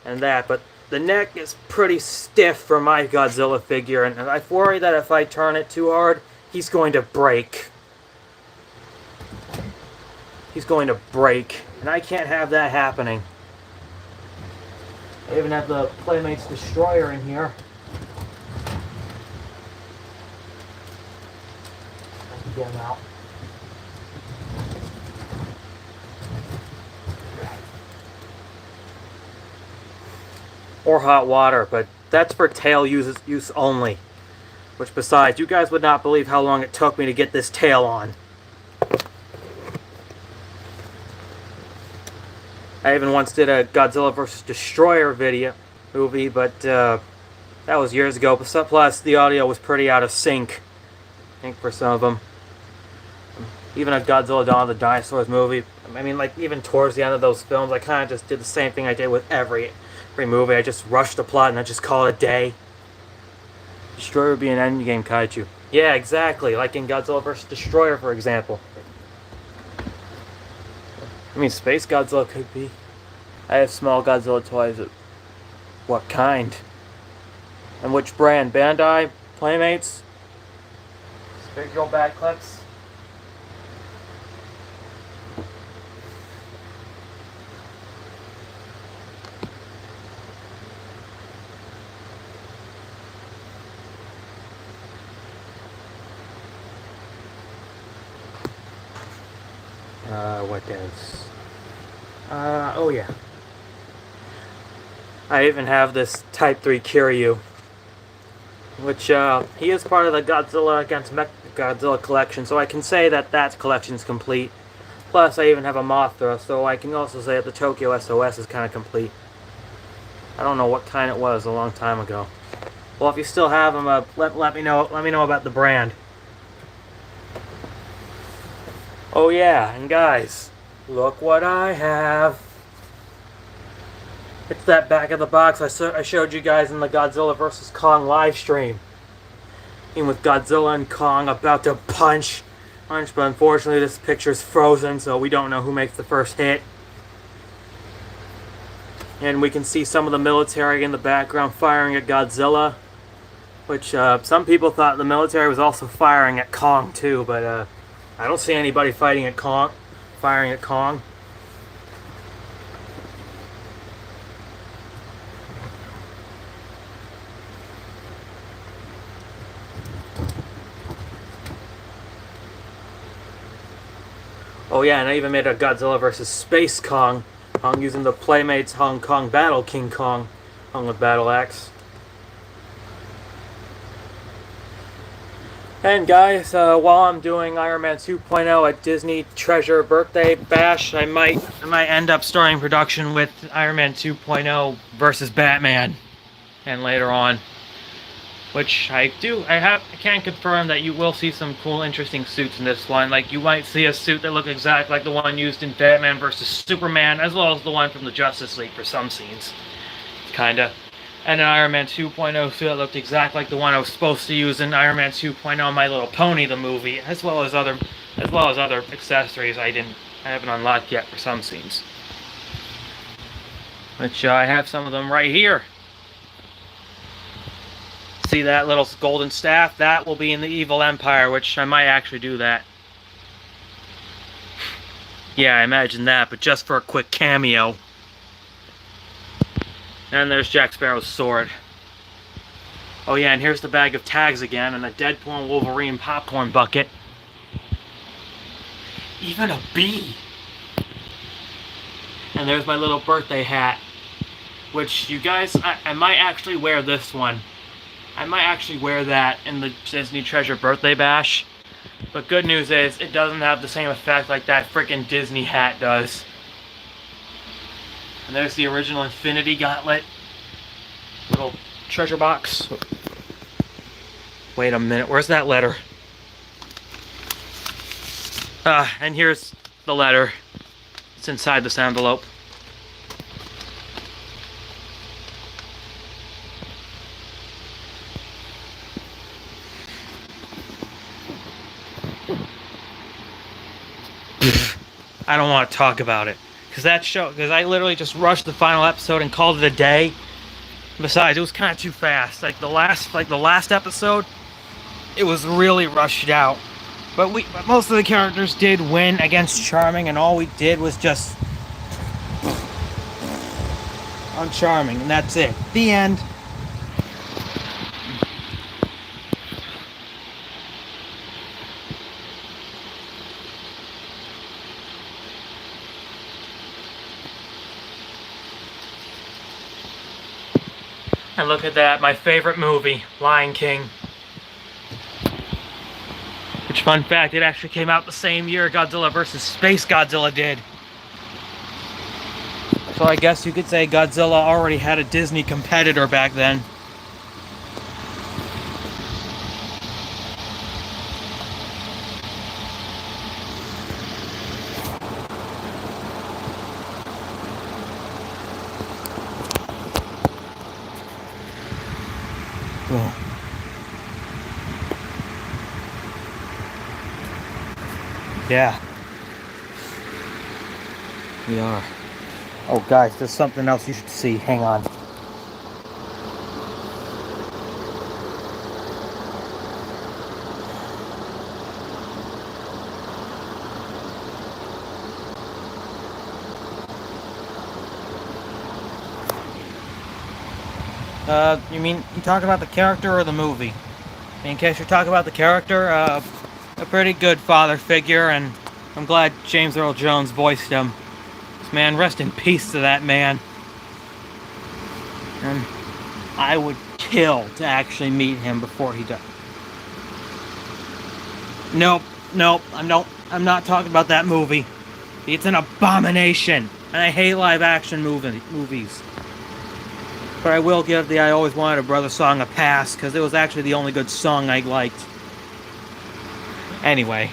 and that, but the neck is pretty stiff for my Godzilla figure, and I worry that if I turn it too hard, he's going to break. He's going to break, and I can't have that happening. I even have the Playmates Destroyer in here. I can get him out. Or hot water, but that's for tail use only. Which besides, you guys would not believe how long it took me to get this tail on. I even once did a Godzilla vs. Destroyer movie, but that was years ago. Plus, the audio was pretty out of sync, I think, for some of them. Even a Godzilla Dawn of the Dinosaurs movie, I mean, like, even towards the end of those films, I kind of just did the same thing I did with every movie. I just rushed the plot and I just call it a day. Destroyer would be an endgame kaiju. Yeah, exactly, like in Godzilla vs. Destroyer, for example. I mean, Space Godzilla could be. I have small Godzilla toys. What kind? And which brand? Bandai? Playmates? Big Girl Bad Clips? What else? Oh yeah. I even have this Type 3 Kiryu, which, he is part of the Godzilla against Godzilla collection, so I can say that that collection's complete. Plus, I even have a Mothra, so I can also say that the Tokyo SOS is kind of complete. I don't know what kind it was a long time ago. Well, if you still have them, let me know. Let me know about the brand. Oh yeah, and guys, look what I have. It's that back of the box I showed you guys in the Godzilla vs. Kong live stream. And with Godzilla and Kong about to punch, but unfortunately this picture's frozen, so we don't know who makes the first hit. And we can see some of the military in the background firing at Godzilla, which some people thought the military was also firing at Kong too, but I don't see anybody fighting at Kong, firing at Kong. Oh yeah, and I even made a Godzilla vs. Space Kong, using the Playmates Hong Kong Battle King Kong, hung with Battle Axe. And guys, while I'm doing Iron Man 2.0 at Disney Treasure Birthday Bash, I might end up starting production with Iron Man 2.0 versus Batman, and later on, which I can confirm that you will see some cool, interesting suits in this one. Like, you might see a suit that looks exactly like the one used in Batman vs. Superman, as well as the one from the Justice League for some scenes, kinda. And an Iron Man 2.0 suit that looked exactly like the one I was supposed to use in Iron Man 2.0 My Little Pony the movie, as well as other accessories I haven't unlocked yet for some scenes. Which I have some of them right here. See that little golden staff? That will be in the Evil Empire, which I might actually do that. Yeah, I imagine that, but just for a quick cameo. And there's Jack Sparrow's sword. Oh yeah, and here's the bag of tags again, and a Deadpool and Wolverine popcorn bucket. Even a bee. And there's my little birthday hat. Which, you guys, I might actually wear this one. I might actually wear that in the Disney Treasure Birthday Bash. But good news is, it doesn't have the same effect like that freaking Disney hat does. And there's the original Infinity Gauntlet. Little treasure box. Wait a minute, where's that letter? And here's the letter. It's inside this envelope. I don't want to talk about it. Because I literally just rushed the final episode and called it a day. Besides, it was kind of too fast. Like the last episode, it was really rushed out. But most of the characters did win against Charming, and all we did was just on Charming, and that's it. The end. And look at that, my favorite movie, Lion King. Which, fun fact, it actually came out the same year Godzilla vs. Space Godzilla did. So I guess you could say Godzilla already had a Disney competitor back then. Well. Yeah. We are. Oh, guys, there's something else you should see. Hang on. You talk about the character or the movie? In case you're talking about the character, a pretty good father figure, and I'm glad James Earl Jones voiced him. Man, rest in peace to that man. And I would kill to actually meet him before he died. Nope, I'm not talking about that movie. It's an abomination, and I hate live action movies. But I will give the I Always Wanted a Brother song a pass, because it was actually the only good song I liked. Anyway.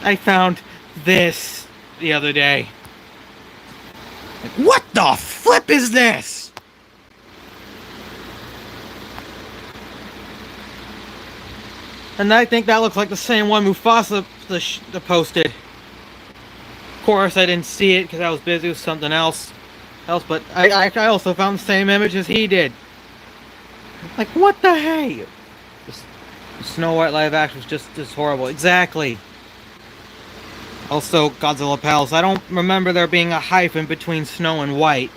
I found this the other day. Like, what the flip is this? And I think that looks like the same one Mufasa posted. Of course, I didn't see it because I was busy with something else. But I also found the same image as he did. Like, what the hey? The Snow White live action was just horrible. Exactly. Also, Godzilla Pals. I don't remember there being a hyphen between Snow and White.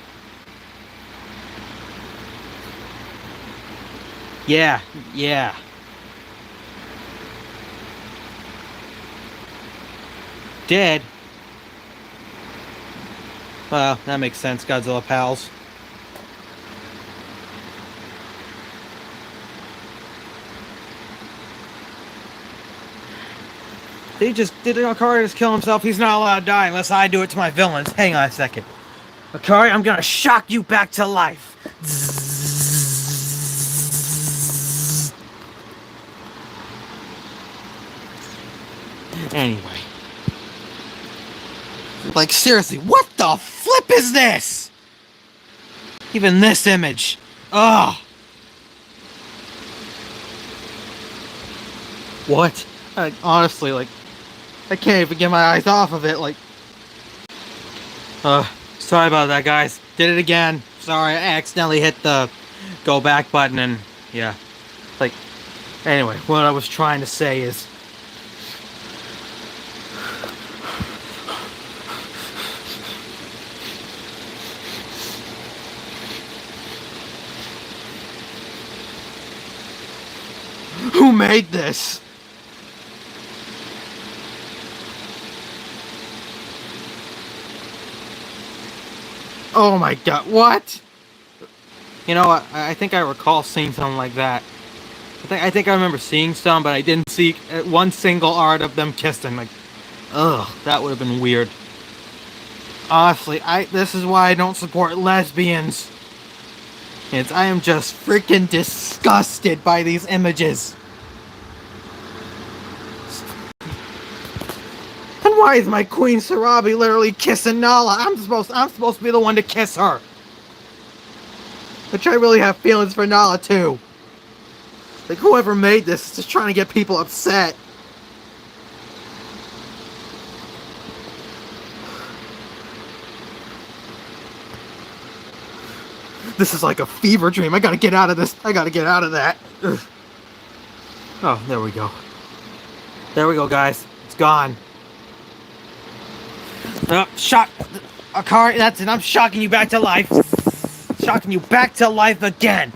Yeah. Dead? Well, that makes sense, Godzilla Pals. Did Akari just kill himself? He's not allowed to die unless I do it to my villains. Hang on a second. Akari, I'm gonna shock you back to life. Anyway. Like, seriously, what the flip is this? Even this image. Ugh. What? Honestly, like, I can't even get my eyes off of it, like... sorry about that, guys. Did it again. Sorry, I accidentally hit the go back button and, yeah. Like, anyway, what I was trying to say is... made this? Oh my god, what? You know what, I think I recall seeing something like that. I think I remember seeing some, but I didn't see one single art of them kissing. Like, ugh, that would have been weird. Honestly, this is why I don't support lesbians. I am just freaking disgusted by these images. And why is my Queen Sarabi literally kissing Nala? I'm supposed to be the one to kiss her. Which I really have feelings for Nala too. Like, whoever made this is just trying to get people upset. This is like a fever dream. I gotta get out of this. I gotta get out of that. Ugh. Oh, there we go. There we go, guys. It's gone. Shock. A car. That's it. I'm shocking you back to life. Shocking you back to life again.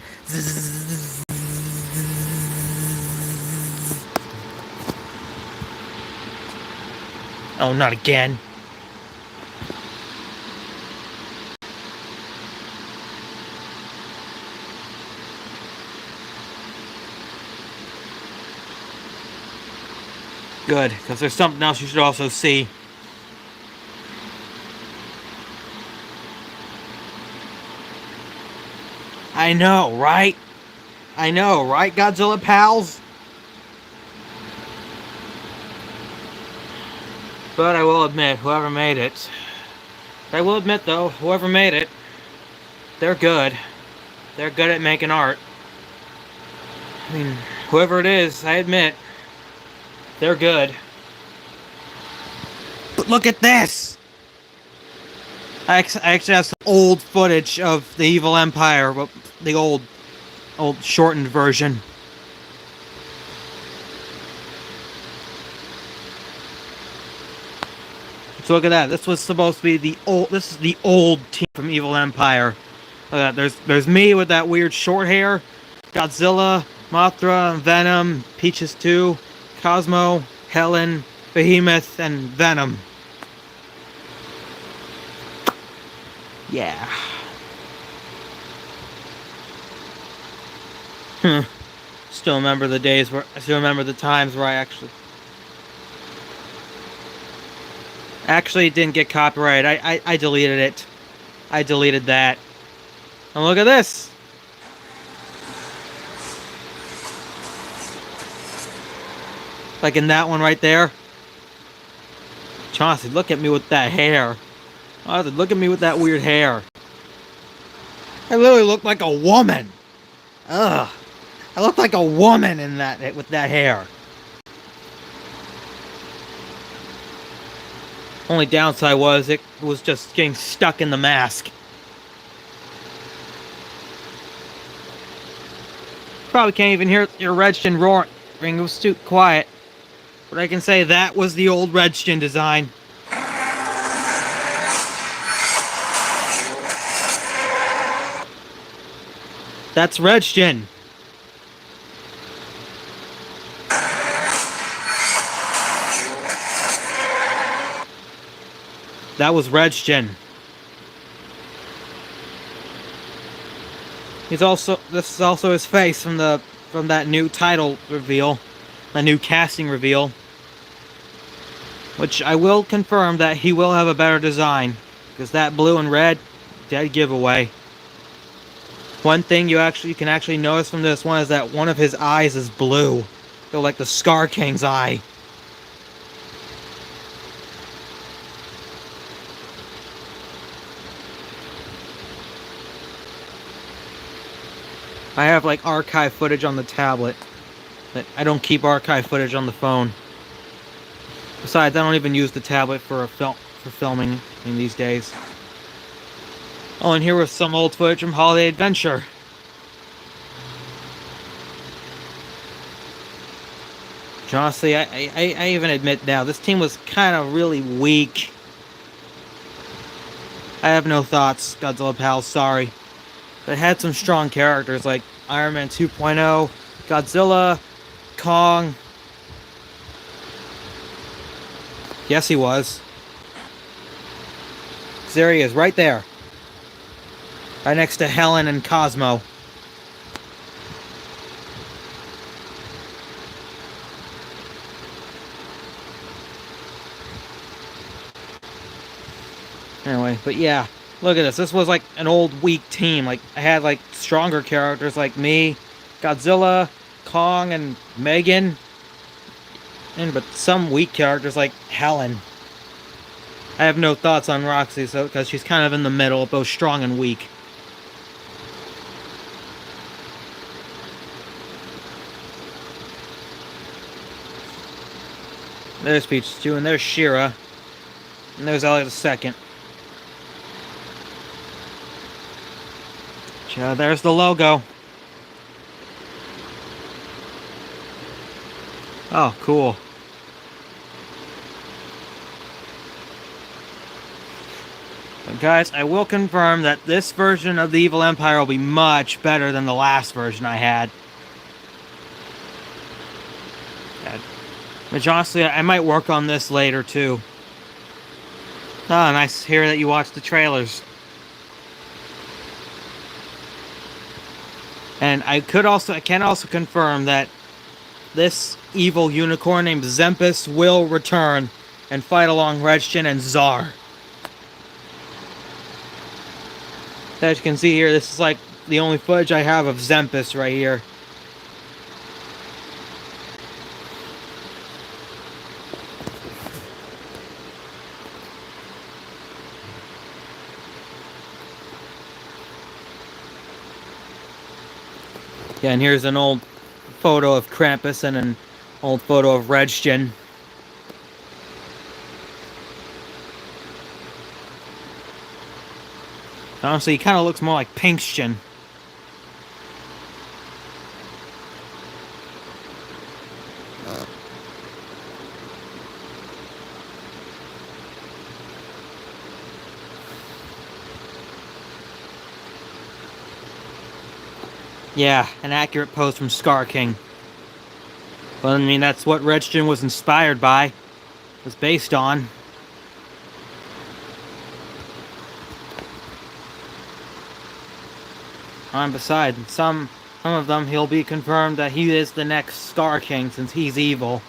Oh, not again. Good, because there's something else you should also see. I know, right? I know, right, Godzilla pals? But I will admit, whoever made it... I will admit, though, whoever made it, they're good. They're good at making art. I mean, whoever it is, I admit, they're good. But look at this! I actually have some old footage of the Evil Empire, the old shortened version. So look at that. This was supposed to be this is the old team from Evil Empire. Look at that. There's me with that weird short hair, Godzilla, Mothra, Venom, Peaches 2, Cosmo, Helen, Behemoth, and Venom. Yeah. Still remember the days where I still remember the times where I actually didn't get copyrighted. I deleted it. I deleted that. And look at this. Like in that one right there. Chauncey, look at me with that hair. Oh, look at me with that weird hair. I literally look like a woman. Ugh. I look like a woman in that with that hair. Only downside was it was just getting stuck in the mask. Probably can't even hear your Redskin roaring. It was too quiet. But I can say that was the old Redskin design. That's Redskin. That was Redskin. This is also his face from that new title reveal, the new casting reveal. Which I will confirm that he will have a better design, because that blue and red, dead giveaway. One thing you can actually notice from this one is that one of his eyes is blue. So like the Scar King's eye. I have like archive footage on the tablet, but I don't keep archive footage on the phone. Besides, I don't even use the tablet for filming in these days. Oh, and here was some old footage from Holiday Adventure. Honestly, I even admit now, this team was kind of really weak. I have no thoughts, Godzilla pals, sorry. But it had some strong characters like Iron Man 2.0, Godzilla, Kong. Yes, he was. There he is, right there. Right next to Helen and Cosmo. Anyway, but yeah, look at this. This was like an old weak team. Like, I had like stronger characters like me, Godzilla, Kong, and Megan. But some weak characters like Helen. I have no thoughts on Roxy, so because she's kind of in the middle, both strong and weak. There's Peach-2, and there's Shira. And there's Elliot II. There's the logo. Oh, cool. But guys, I will confirm that this version of the Evil Empire will be much better than the last version I had. Which honestly, I might work on this later too. Oh, nice to hear that you watched the trailers. And I can also confirm that this evil unicorn named Zempus will return and fight along Redshin and Czar. As you can see here, this is like the only footage I have of Zempus right here. Yeah, and here's an old photo of Krampus and an old photo of Redshin. Honestly, he kind of looks more like Pinkston. Yeah, an accurate pose from Scar King. Well, I mean, that's what Redshin was inspired by. Was based on. And besides, some of them, he'll be confirmed that he is the next Scar King since he's evil.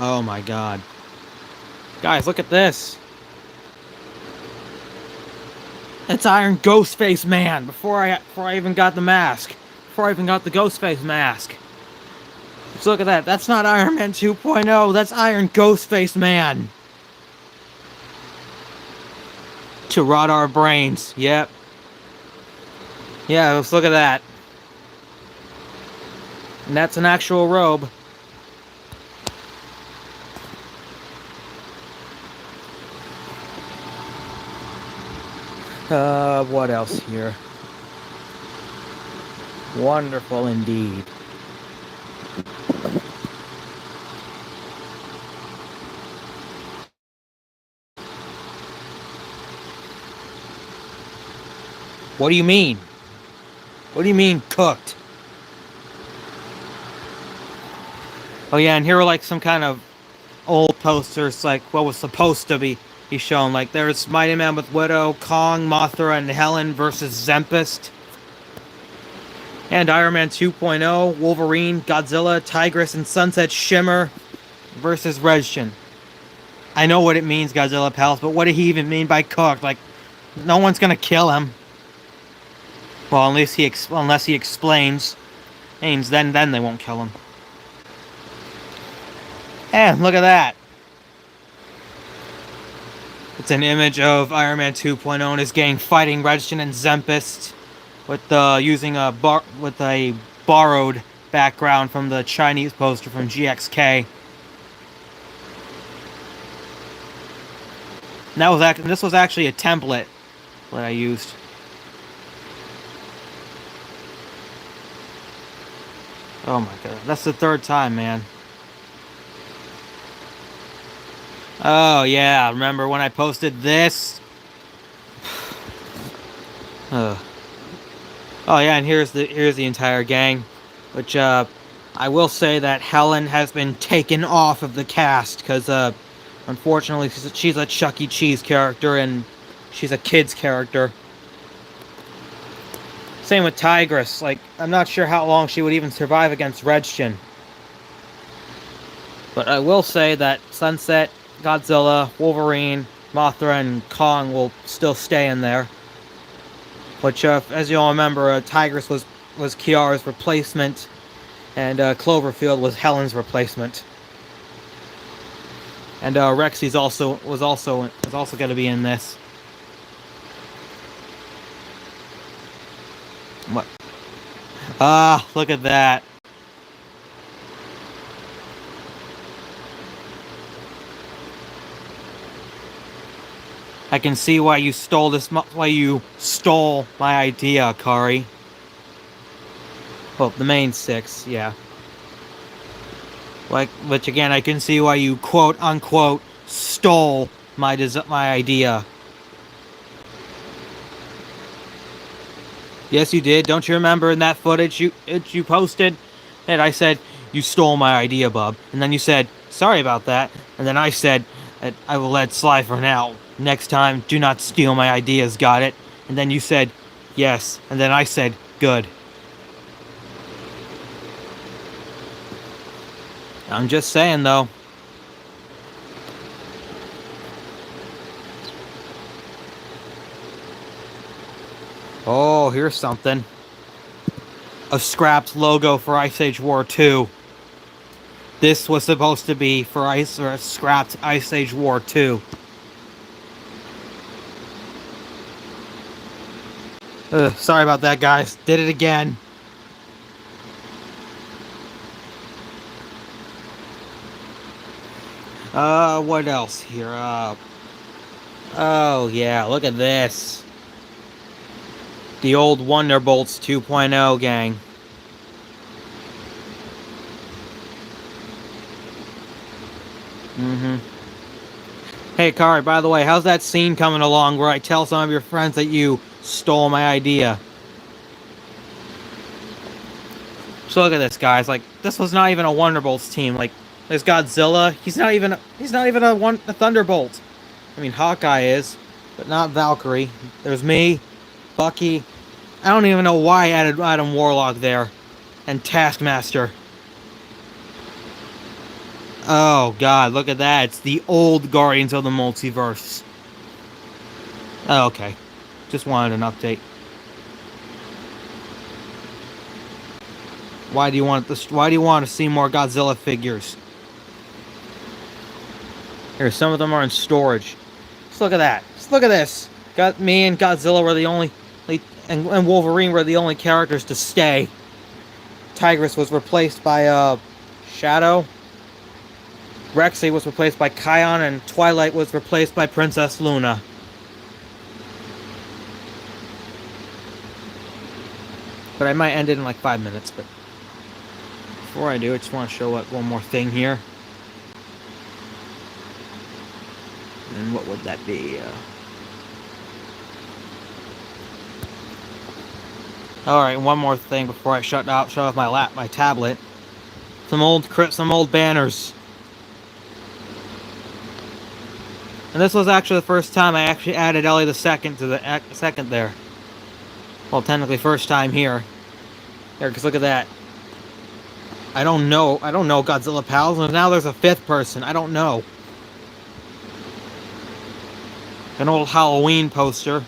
Oh my god. Guys, look at this. It's Iron Ghostface Man before I even got the mask. Before I even got the Ghostface mask. Let's look at that. That's not Iron Man 2.0. That's Iron Ghostface Man. To rot our brains. Yep. Yeah, let's look at that. And that's an actual robe. What else here? Wonderful indeed. What do you mean? What do you mean, cooked? Oh yeah, and here are like some kind of old posters, like what was supposed to be shown. Like there's Mighty Man with Widow, Kong, Mothra, and Helen versus Zempest. And Iron Man 2.0, Wolverine, Godzilla, Tigress, and Sunset Shimmer versus Redshin. I know what it means, Godzilla Pals, but what did he even mean by cooked? Like, no one's gonna kill him. Well, unless he explains, means then they won't kill him. And look at that. It's an image of Iron Man 2.0 and his gang fighting Redshin and Zempest with using a borrowed background from the Chinese poster from GXK. And this was actually a template that I used. Oh my god, that's the third time, man. Oh yeah, remember when I posted this? Ugh. Oh yeah, and here's the entire gang, which I will say that Helen has been taken off of the cast because unfortunately she's a Chuck E. Cheese character and she's a kid's character. Same with Tigress. Like, I'm not sure how long she would even survive against Redshin. But I will say that Sunset, Godzilla, Wolverine, Mothra, and Kong will still stay in there. Which, as you all remember, Tigress was Kiara's replacement, and Cloverfield was Helen's replacement. And Rexy's also going to be in this. What? Ah, look at that. I can see why you stole my idea, Kari. Well, the main six, yeah. Which again, I can see why you quote unquote stole my idea. Yes, you did. Don't you remember in that footage you posted that I said you stole my idea, bub, and then you said sorry about that, and then I said that I will let it slide for now. Next time, do not steal my ideas. Got it? And then you said yes, and then I said good. I'm just saying, though. Oh, here's something. A scrapped logo for Ice Age War 2. This was supposed to be for a scrapped Ice Age War 2. Sorry about that, guys. Did it again. What else here? Oh yeah, look at this. The old Wonderbolts 2.0 gang. Hey, Kari, by the way, how's that scene coming along where I tell some of your friends that you stole my idea? So look at this, guys. Like, this was not even a Wonderbolts team. Like, there's Godzilla. He's not even a Thunderbolt. I mean, Hawkeye is, but not Valkyrie. There's me, Bucky. I don't even know why I added Adam Warlock there, and Taskmaster. Oh god, look at that. It's the old Guardians of the Multiverse. Oh, okay. Just wanted an update. Why do you want to see more Godzilla figures? Here, some of them are in storage. Just look at that. Just look at this. Got me and Godzilla were the only and Wolverine were the only characters to stay. Tigress was replaced by Shadow. Rexy was replaced by Kion, and Twilight was replaced by Princess Luna. But I might end it in like 5 minutes, but before I do, I just want to show one more thing here. And what would that be? Alright, one more thing before I shut off my tablet. Some old banners. And this was actually the first time I actually added Ellie the Second to the second there. Well, technically first time here. Here, because look at that. I don't know Godzilla Pals, and now there's a fifth person. I don't know. An old Halloween poster.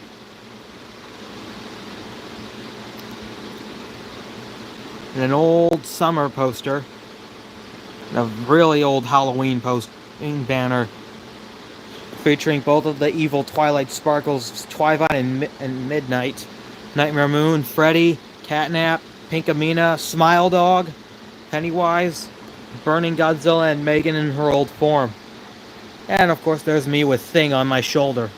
And an old summer poster. And a really old Halloween banner. Featuring both of the evil Twilight Sparkles, Twilight and Midnight. Nightmare Moon, Freddy, Catnap, Pinkamena, Smile Dog, Pennywise, Burning Godzilla, and Megan in her old form. And of course there's me with Thing on my shoulder.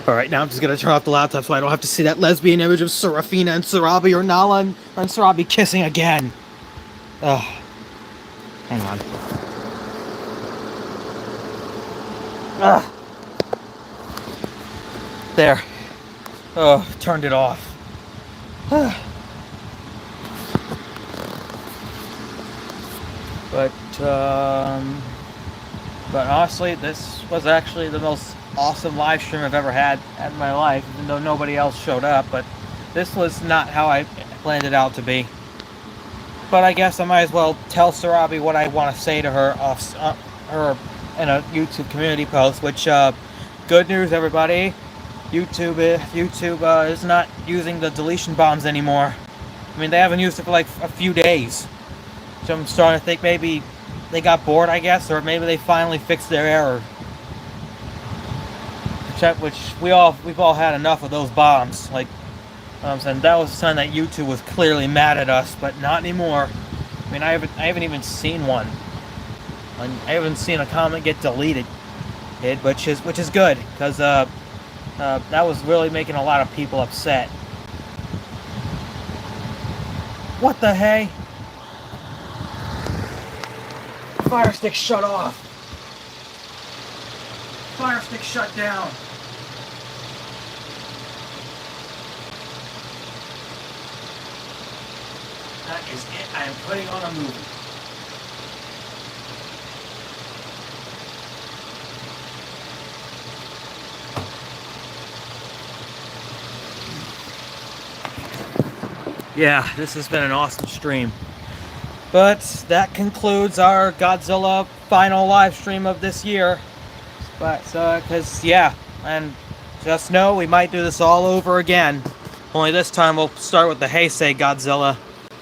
Alright, now I'm just gonna turn off the laptop so I don't have to see that lesbian image of Serafina and Sarabi or Nala and Sarabi kissing again. Ugh. Hang on. Ugh. There. Oh, turned it off. But honestly, this was actually the most awesome live stream I've ever had in my life, even though nobody else showed up. But this was not how I planned it out to be. But I guess I might as well tell Sarabi what I want to say to her in a YouTube community post. Which, good news, everybody! YouTube is not using the deletion bombs anymore. I mean, they haven't used it for like a few days. So I'm starting to think maybe they got bored, I guess, or maybe they finally fixed their error. Which we've all had enough of those bombs. Like, I'm saying, that was a sign that YouTube was clearly mad at us, but not anymore. I mean, I haven't even seen one. I haven't seen a comment get deleted, which is good, because that was really making a lot of people upset. What the hey? Fire stick shut off. Fire stick shut down. That is it. I am putting on a movie. Yeah, this has been an awesome stream. But that concludes our Godzilla final live stream of this year. But, and just know we might do this all over again. Only this time we'll start with the Heisei Godzilla,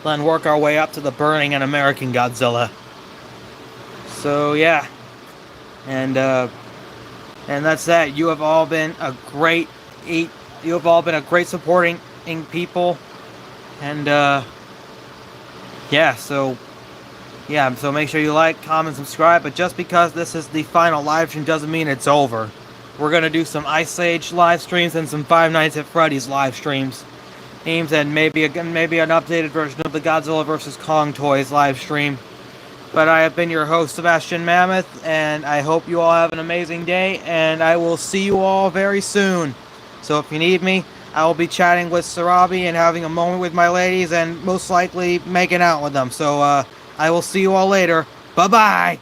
then work our way up to the burning and American Godzilla. So yeah, and that's that. You have all been a great supporting people, and so make sure you like, comment, subscribe. But just because this is the final live stream doesn't mean it's over. We're gonna do some Ice Age live streams and some Five Nights at Freddy's live streams, and maybe an updated version of the Godzilla vs. Kong toys live stream. But I have been your host, Sebastian Mammoth, and I hope you all have an amazing day, and I will see you all very soon. So if you need me, I will be chatting with Sarabi and having a moment with my ladies, and most likely making out with them. So I will see you all later. Bye-bye!